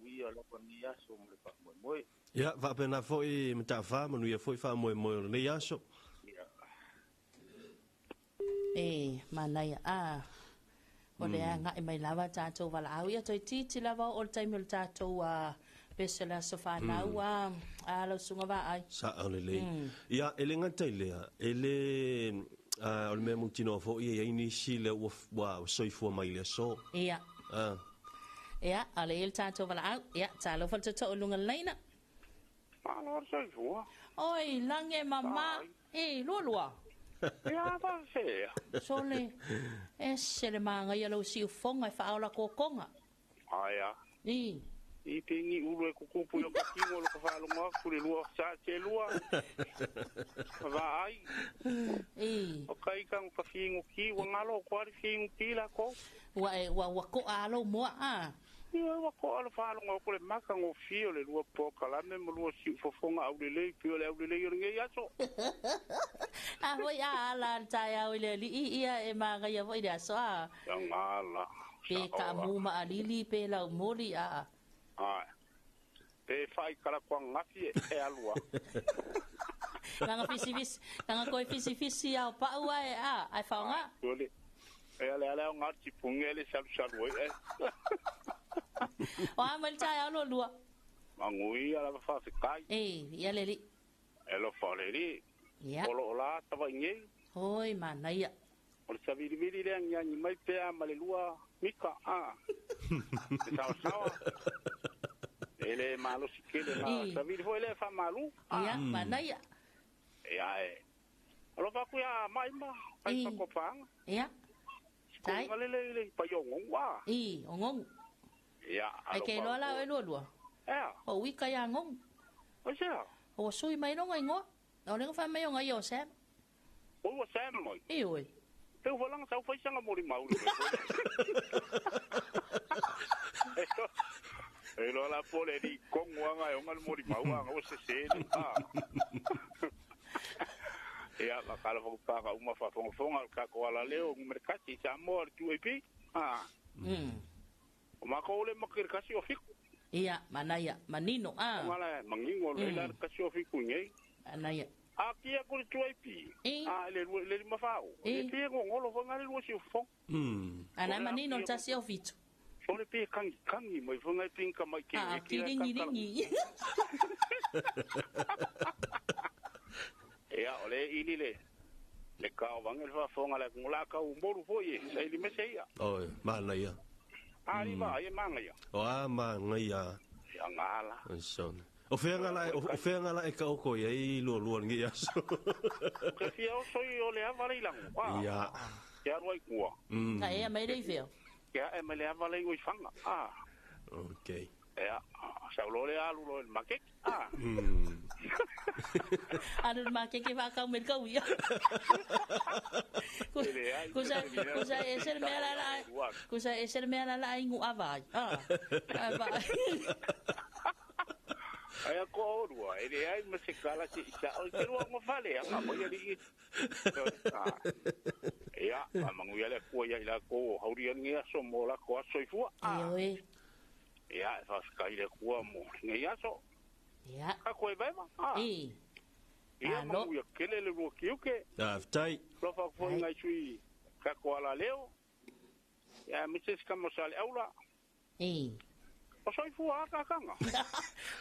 ia lo pani aso mo le pa mo ia va pena foi mta fa mo ia foi fa mo le aso manai o le anga e mai lava tātou wala au ia toi titi lava o le taimil tātou pesela sofa na wa alo sunga va ai sa ole le ia elenga tailea ele o me mutino fo ia ini si le wa soifo mai le so ia ia ale el tato vala au ia talo falta to lunga leina alo soifo oi lange mama lua ia va se sole le manga ia lo si fonga fa ola ko konga aya I pingi ulu e kukupu yo kakingo lo kafalo mo kule lua sa che lua va ai o kai kang pafingo ki wangalo kwari fingo ki la ko wa ko alo mo ia wa ko alo falo ngo kule makango fio le lua poka la me mo lua si fofonga au le pio le au le nge yaso voi ala tai au le ia e maga ia voi da so yang ala pe ka muma alili pe la mori pe fai kala kwa ngafi e alua nanga ko fisi au pa ua ai faunga dole e ale ngati pungele salu o amal tai alo lua mangui ala fa kai ia leli elo fa leli olo la tava nge oi manaia o sabi vidi le ngi mai pe amale lua mika sawa ele malo sikele ma sabi foi ele fa malu ia manaia ia alo pa ku ya mai ma ai pa kopang ia tai le pa yo ngwa ngong ia ai ke lo la lo o wika ya ngong o sea o sui mai no ngai ngo o le fa mai ngai yo sem o sem moi oi te volang sa foi sanga mori mau e lo la pole di con wanga e ngal mori mau o se ia la kala ko pa ka uma fa fonga ka ko ala leo merkati sa mor tu e pi o ma ko le makir kasi o fiku ia manaya manino mala mangingo le la kasi o fiku ngai anaya Aki aku le tuai pi. Le mafao. Le pe ngolo fa ngale lo si fo. Ana manino tasi o vitu. Ole pe kangi mai fa ngai pinka mai ke. Ringi. Ya ole ini le ka wangel fa fo ngala ngula ka umboru fo ye. Sai li mesia. Oh, mana ya. Ari ba ye manga ya. Oh, manga ya. Ya ngala. Son. O fenga la e ka oko ye lo ngi ya so. Ke fia o soi o le avale lang. Ya. Ya roi kua. Ka e mai dei fio. Ya e mai le avale o fanga. Okay. Ya, sa lo le alu lo el make. Anu make ke va ka mer ka wi. Kusa eser me ala ingu avai. Ai ko rua, ele ai me se kala si sa o ke rua mo fale, mo ya di. Ya, mangu ya le ko ya ila ko haurian ngia so mo la ko so ifua. Ya, fa ska ile ko mo ngia so. Ya. Ka ko vai ma. Ya no ya kele le ro kiuke. Tai. Lo fa fo ngai sui ka ko ala leo. Ya me se ska mo sale aula. O soi fua kanga.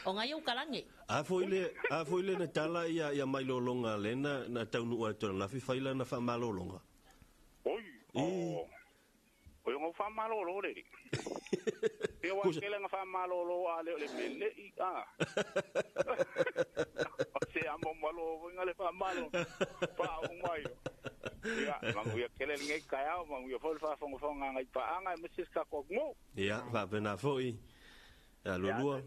O ngai o kalangi. A foile na tala ia mai lolonga lena na taunu o to na faila na fa malolonga. Oi. O yo fa malolo le. E wa kele nga fa malolo ale le mele O se amo malo ngale fa malo. Pa o mai. Ya, mangu ya kele ngai kaya mangu ya fa fonga ngai pa anga mesis ka ko mo. Ya, va bena foi. Ja, lulua.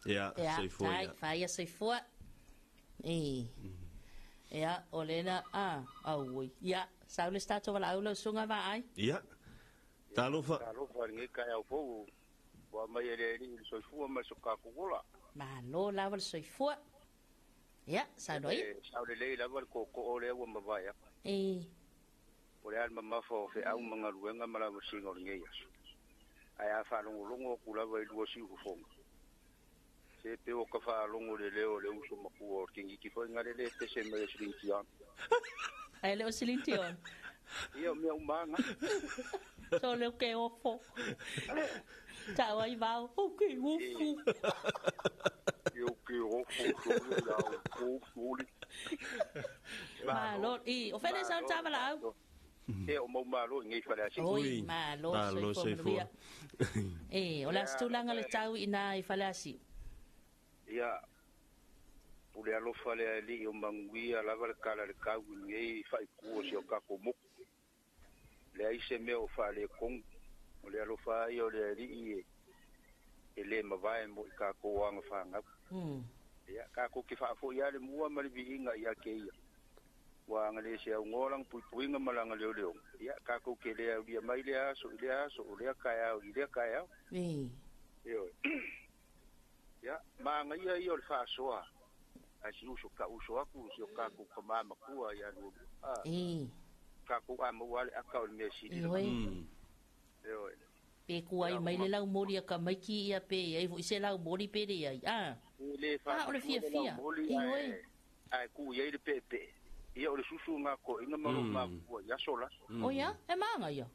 Ja, soifua. Ja, faia soifua. Ja, olena auoi. Ja, saule stato wala aula sunga va ai. Ja. Talofa ngi kaya fo. Wa mai ele soifua ma soka kola. Ma lo lawa soifua. Ja, saudoi. Saude le lawa ko ole wa mabaya. Ore al mama fo fe au manga ruenga mala singo ngi yaso. Ai fa longo kula vai lu si ku fong se pe o ka fa longo le leo le uso maku o kingi ki foi ngare le te se me silintion ai le silintion io mi umanga so le ke o fo ta vai va o ke o fu io ke o fu la o fu ma lo o fe le sa ta la e o mau malo ngai fala si oi malo soifua o la stulanga le tau ina I fala si ya pule alo fale ali o mangui ala val kala le kau ngai fai ku si o ka ko mo le ai se me o fale kong o le alo fai o le ri e le mavai mo ka ko wanga fanga ya ka ko ki fa fo ya le mua mali bi inga ya ke ya wa ngale se ngolang puinga malanga leo ya ka ko ke le dia mai le so le kaya yo ya ma ngai yo le fa so asi uso aku so ka ko kama makua ya lu ka ko ama wale aka o me si yo pe ku ai mai le lau mori ka mai ki ia pe ai vo se lau mori pe de ai le fa o le fia ai ku ye de pepe ia o le susu nga ko ina malo ma ko ya sola o ya e manga ia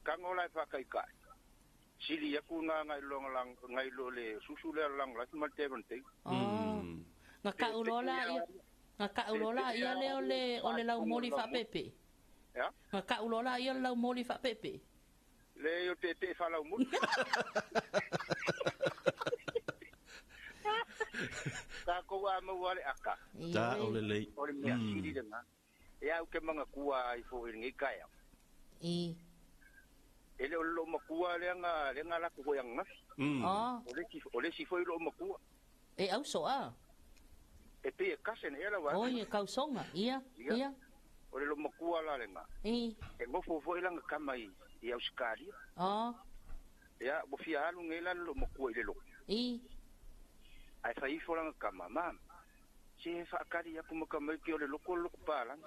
ka ngola fa kai kai sili ya ku nga ngai long lang ngai lo le susu le lang la ma te bon te nga ka ulola ia le o le lau moli fa pepe ya nga ka ulola ia le lau moli fa pepe le yo pepe fa lau moli ka ko ama wale aka ta ole le ole mi asiri de na ya o ke manga kua I fo ngi kaya ele lo makua le nga la ko yang ngas ole si fo lo makua au so e pe kasen era wa o ye kausonga ia ole lo makua la le nga e mo fo ila nga kamai ia uskali ya bo fia alu ngela lo makua ile lo ai fai fora ka mama se fa kari ya kuma ka mai ke le loko pala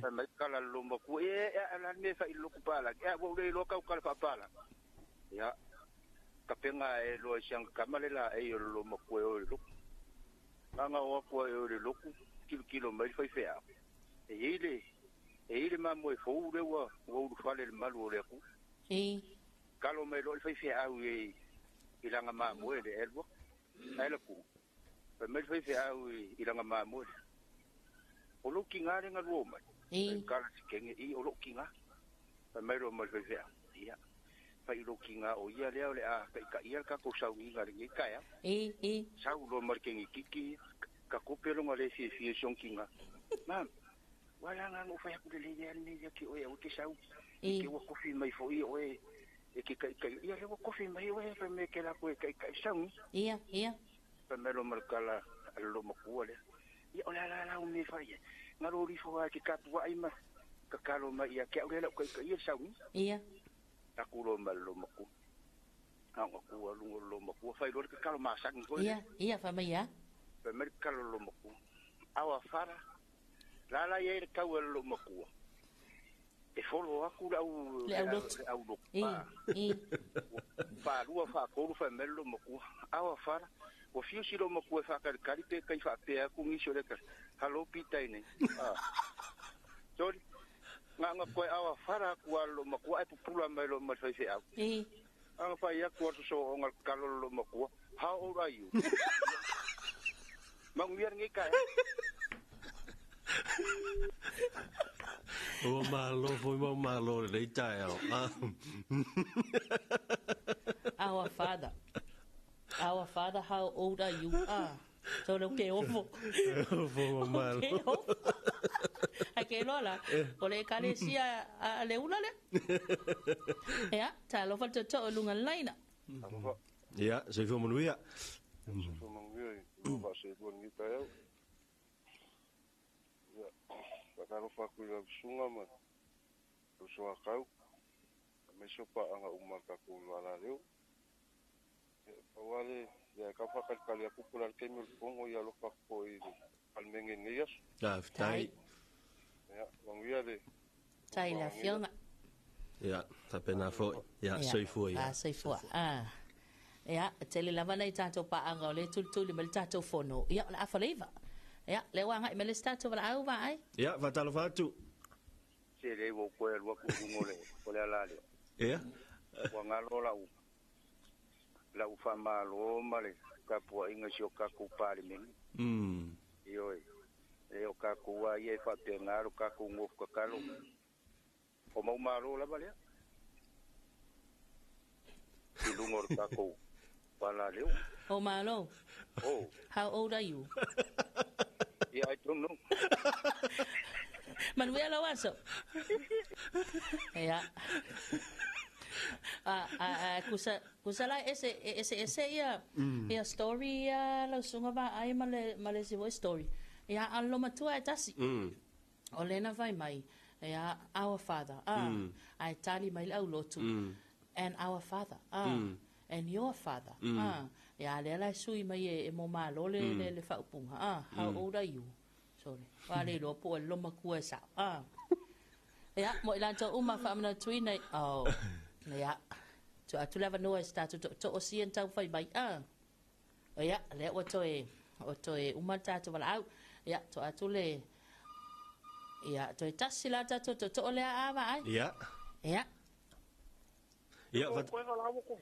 sa mai kala lo mo ku ala me fa lo pala ya bo le lo ka ka pala ya ka penga e lo siang ka malela e lo mo ku e lo nga o ku e lo kilo mai fai fea e ile ma mo fo le wa o fale le malu le ku kalo mai lo fai fea au e ilanga ma mo le elbo ai le ku pe mai fai fea au ilanga ma mo o lo kinga le nga lo mai kala sikenge I o lo kinga pe mai lo mai fai fea ia pai lo kinga o ia le ole a ka ia ka ko sau inga le ka ya sau lo markengi kiki ka ko pelo ngale fi song kinga mam wala nga no fa ku le ia ni ya ki o e o te sau ki wo ko fi mai fo I o e ki ka ia le wo ko fi mai o e fa me ke la ko ka sau ia pa me lo markala lo mo ku le ia o la o me fa ia ngaro ri fo ki ka tu ai ma ka kalo ma ia ke o le ko ka ia sau ia takulo malo maku ang aku lo maku fai lo ka kalo masak ko ia fa mai ya pe mer kalo lo maku awa fara la ye ka lo maku e folo aku au lo fa lu fa ko fa mer lo maku awa fara o fiu si lo maku fa ka kali pe kai fa pe aku ngi so le ka halo pitai ne sorry nga ko awa fara ku lo maku ai pula mai lo ma fai au ang pa ya ko so ngal kalo lo maku how old are you mang wiar ngi ka o malo le tai our father how old are you so lo ke ofo malo ke lo la o le kale sia a le una le ya ta lo fa to lunga laina ya se fo monuia ba se do ni ta eu ya ba ka fa ku la sunga ma so akau me so pa anga uma ka ku la leo wale ya ka fa ka kali ku pula ke mi pongo ya lo fa ko I al mengen ngias tai ja, want we de tai la fiona ja ta pena fo ja sei foi ja tele la vana tato pa anga le tultuli mel tato fono ja la afaleva ja le wanga mel tato va au vai ja va talo fatu se le wo ko el wo ku ngole ko le ala le ja wanga lo la u fa malo male ka po inga sio ka ku pali men yo e o ka ku wa ye fa te ngaro ka ku ngof ka kalo o mau maro la vale si lungor ka ku pala leo o malo how old are you yeah I don't know Manuela waso ya kusala ese ya story ya lo sunga ba ai male si story ya allo matua tasi o lena vai mai ya our father ai tali mai au lotu and our father and your father ya le sui mai e mo malo le fa upunga how old are you sorry wale lo po lo makua sa ya mo ilanto uma fa amna twina ya to leva no start to osien tau fai mai ya le o toe uma tatu wala au ya to atule ya to tasila tatu to ole ava ai ya va ko la wo ko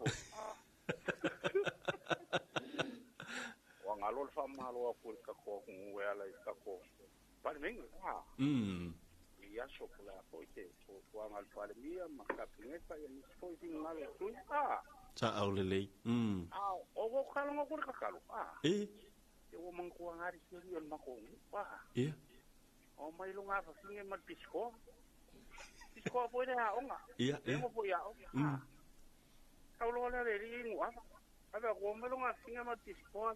wa ngalo fa malo ko ka ko ngwela ka ko pa ming ya sokola ko ke ko ngal pale mia makapinge pa ya ko sing ngalo tu sa aulele o go kalo ngo ka kalo yo man ko ngari seri on mako o mai lo nga fa singe mat pisko po de ha onga mo po ya ka lo le ri ngwa aba ko mai lo nga singe mat pisko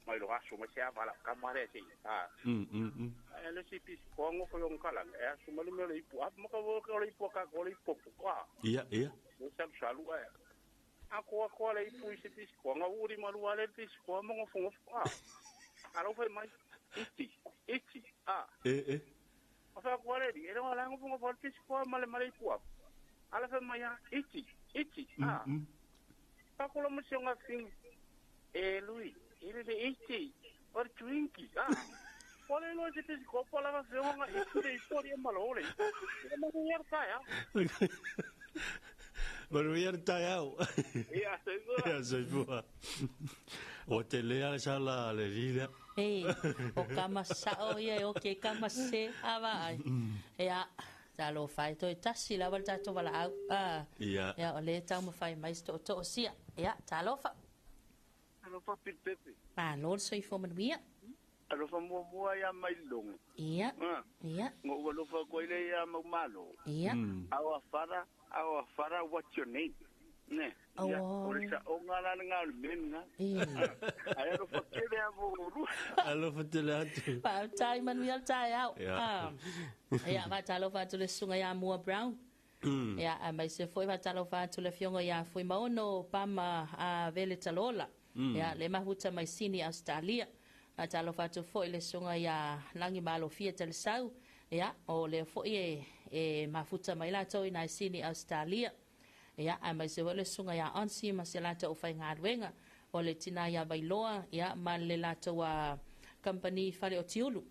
mai lo aso ma sia bala kamare si ele si pisko ngo ko yon kala su ma le ipu ap mo ko le ipu ka ko le ipu iya mo sa salu ako le ipu si pisko nga uri malu ale pisko mo ngo fungo alo fe mai iti Asa ko le di, era la ngo fungo por pisko male ipu ala fe mai iti pa ko lo mo singa sing lui ile de iti or twinki pole lo se te ko pola va se nga ikure ipori malole ma yer ta ya Maria Tayao. Ya, soy buena. Ya, soy buena. O te lea sala le vida. O kama sao ia o ke kama se ava ai. Ya, talo fai to tasi la volta to wala au. Ya. Ya, o le tau mo fai mais to sia. Ya, talo fa. Talo fa pepe. Pa no so fo man mia. Talo fa mo ya mai long. Ya. Ya. Ngo lo fa ko ile ya malo. Ya. Our father, what's your name? Ne. Ya, orisa o ngala ngal menga. Ai ro fa kele avo ru. Alo fa tele atu. Pa tai man wi tai au. Ya, va talo fa to le sunga ya mua brown. Ya, mai se foi va talo fa to le fionga ya foi maono pama a vele talola. Ya, le mahuta mai sini Australia. A talo fa to foi le sunga ya langi malo fia tel sau. Ya, o le foi e mafuta mai lato ina sini Australia. Ya, a mai se wale sunga ya onsi ma se lato o fai ngadwenga. O le tina ya bailoa, ya, ma le lato wa company fale o tiulu.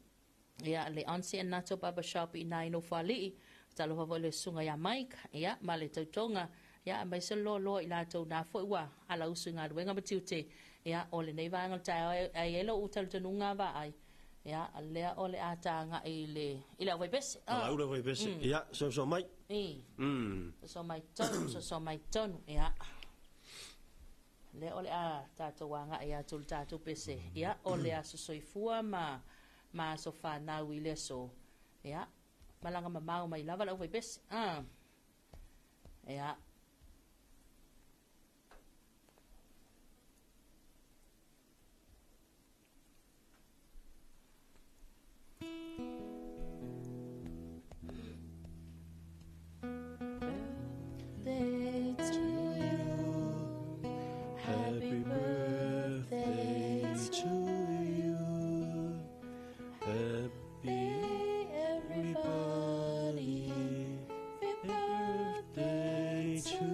Ya, le onsi en nato baba shop ina ino fali. Talo fa wale sunga ya Mike, ya, ma le tautonga. Ya, mai se lo i lato na foi wa ala usu ngadwenga batiute. Ya, o le neiva angal tae ai elo utal tanunga va ai. Ya, lea ole atanga ile vai bese. Ule vai bese. Ya, so mai. So mai tonu, ya. Le ole a tato wanga ya tul tato bese. Ya, ole a so soifua ma so fa na wile so. Ya. Malanga mamau mai lava vai bese. Ya. Happy birthday to you. Happy everybody. Happy birthday to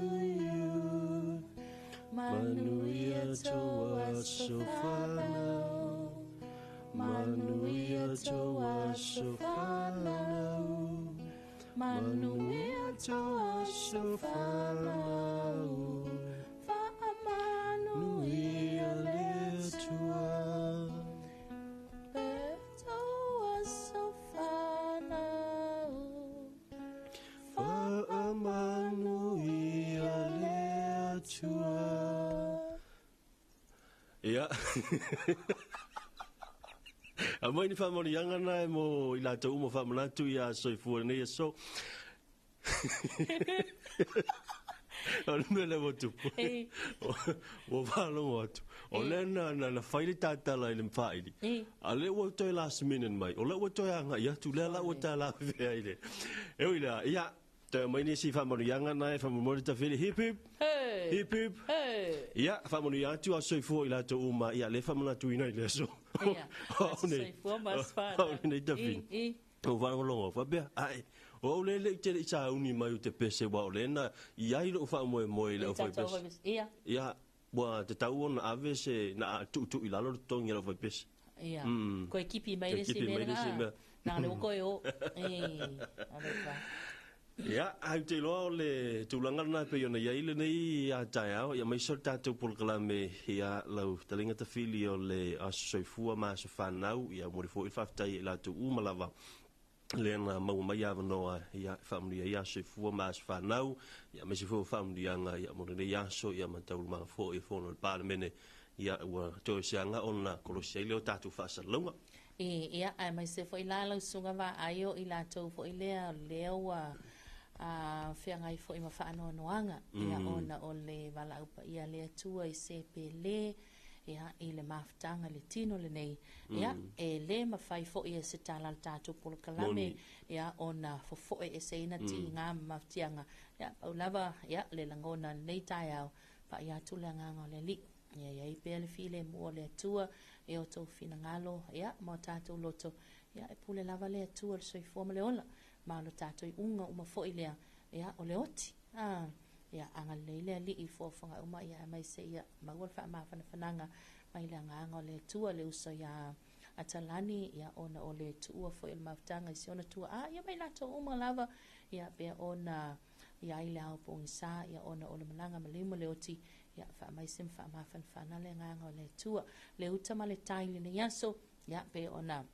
you. Manuia toa sofana. Manuia toa sofana. Manuia toa sofana. Ya. Amoi ni famori yanga na mo ila to mo famana tu ya soifua ne so. Ole mele motu. O valo motu. Ole na faili tata la ile faili. Ale wo to last minute mai. Ole wo to yanga ya tu la wo ta la ve ile. E ila ya te mai ni si famori yanga na famori ta fili hip hip. Hip hip. Ya famori ya tu soifua ila to uma ya le famana tu ina ile so. Ya. Soifua mas fa. Ne ta fili. O valo longo fa be ai. O le te sa uni mai te pese wa le na ia i lo fa mo le o fa pese. Ia. Ia, wa te tau ona ave se na tu i lalo to ngi lo fa pese. Ia. Ko ekipi mai le sime. Na le ko yo. Ya, ai te lo le tulanga na pe ona ia ile nei a taia ya mai so tatu pul kala me ia lo telinga te fili o le asoifua ma so fa nau ia mo fo i fa tai la tu umalava. Lena mau mai ava noa ia family ia se fu mas fa nau ia me se fu family anga ia mo ne ia so ia matau ma fo e fo no parliament ia wa to se anga ona kolosele o tatu fa salonga ia ai mai se fo ila lo sunga va ayo ila to fo ile lewa a fe ngai fo ima fa no noanga ia ona ole vala upa ia le tua I se pele ia ile maftanga le tino le nei ia e le mafai fo ia se tala tatu polo kalame ia ona fo e se ina ti nga maftianga ia au lava ia le langona nei tai au pa ia tu le nganga le li ia I pele file mo le tua e o to fina ngalo ia mo tatu loto ia e pule lava le tua le soi forma le ola ma lo tatu I unga uma fo ile ia o le oti ia anga leile li I fofonga uma ia mai se ia magol fa ma fananga mai le nganga le tua le uso ia atalani ia ona o le tuua fo i le mafutaga i se ona tua ia mai latou uma lava ia pea ona ia i le ao pogisā ia ona o le malaga ma le uma le oti ia faamaisi ma faamafanafana le agaga o le tua le uta ma le tai lenei aso ia pe ona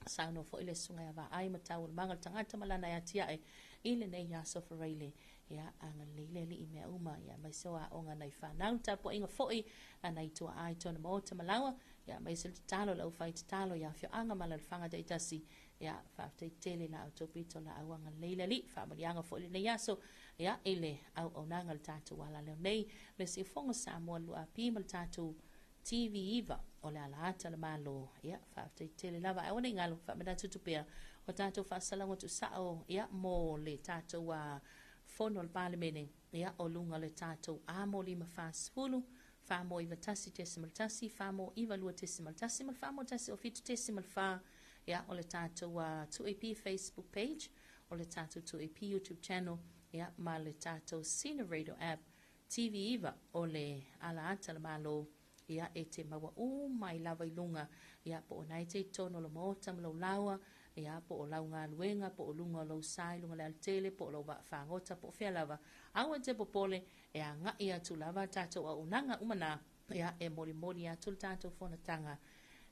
sauno fo i le suga ia vaai ma taualamaga le tagata ma lana e atiaʻe i lenei aso faraile ia agalelei le alii mea uma ia mai se o aʻoga nai fanau tapuaʻiga foʻi anai tuaā i tona mo tamalaua ia mai se le tatalo lau faitatalo ia fioaga ma lalefaga taʻitasi ia faafetaitele la outou pito la auaga lelei le alii faamaliaga foʻi lenei aso ia i le auaunaga le tatou ala leo nei le siafoga sa moa le luapi ma le tatou TV iva o le alaata le malo ia faafetaitele lava aua nei galo faamanatutu pea o tatou faasalauga tusaʻo ia mo le tatou fono le palemene ia o luga le tatou amo 5 famo iva tasi tesimal tasi famo iva lua tesimal tasi mal famo tasi o fitu tesimal fa ia o le tatou 2AP Facebook page o le tatou 2AP YouTube channel ia ma le tatou Sina Radio app TV iva o le alaata le malo ia e te maua mai lava i lunga ia po onai te tono lo mota ma lo laua ia po o lau ngā luenga po o lunga lo sai lunga le altele po o lau whaangota po whea lava aua te popole e a ngā ia tu lava tātou a unanga umana ia e mori mori a tu tātou whanatanga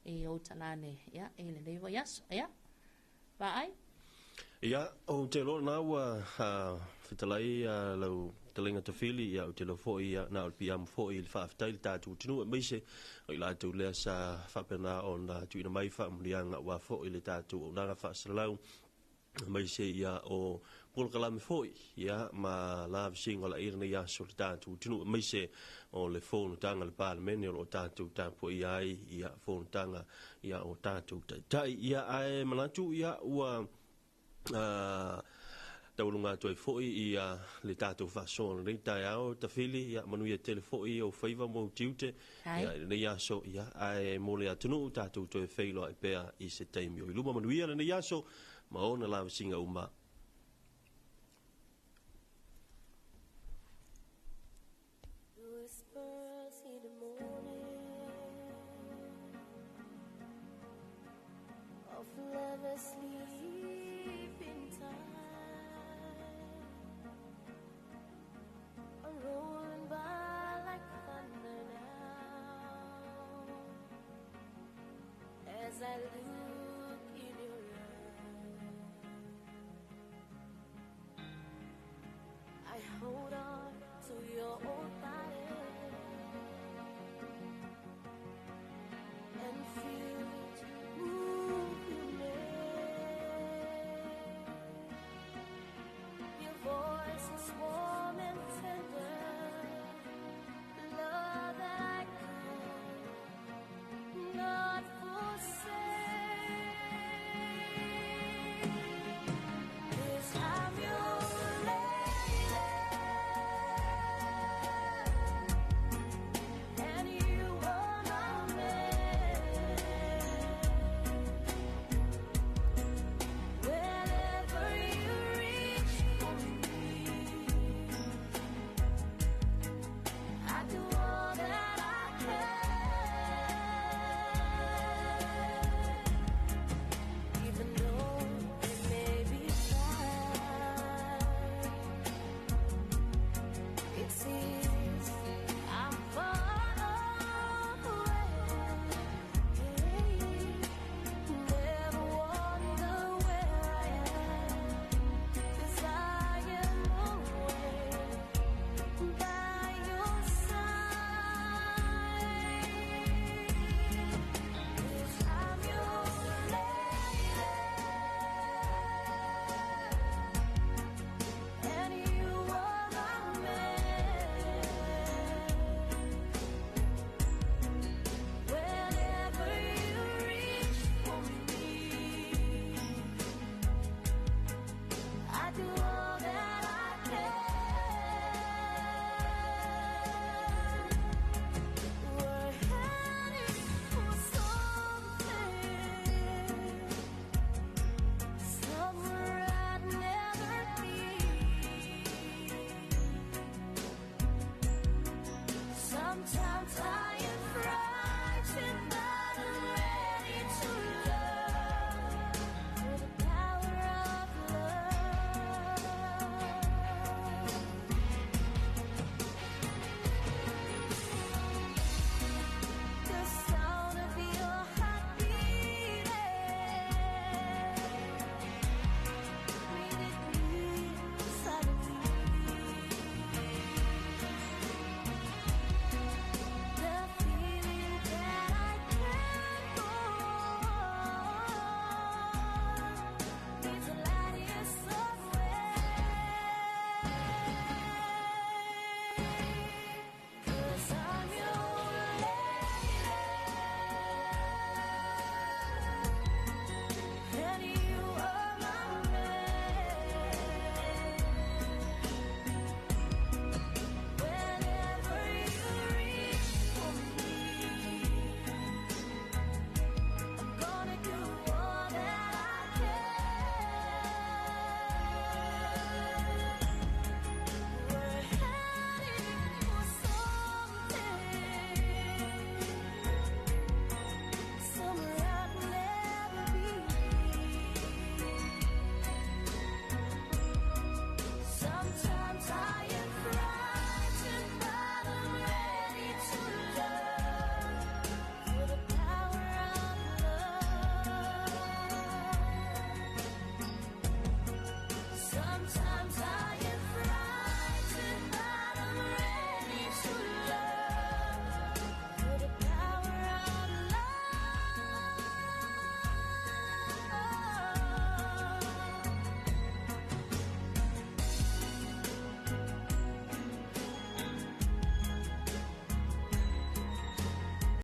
e o talane ia e le neiva yaso ia va ai ia o te lo na wa fitalai lau talenga te fili ia o te lo foi ia na o piam foi il fa fatai tātou tunu mai se o la tu le sa fa pena on la tu ina mai fa mlianga wa foi le tātou na fa salau mai se ia o pol kalame foi ia ma la singa la irna ia so tātou tunu mai se o le phone tanga le parliament o tātou tapo ia phone tanga ia o tātou tai ia ai manatu ia wa taulunga toi foi ia le tatou fason le tai ao ta fili ia manu ia telefoi o faiva mo tiute ia le ia so ia ai mo le atunu tatou toi feilo e pea i se taimi o luma manu ia le ia so ma ona la singa uma sleep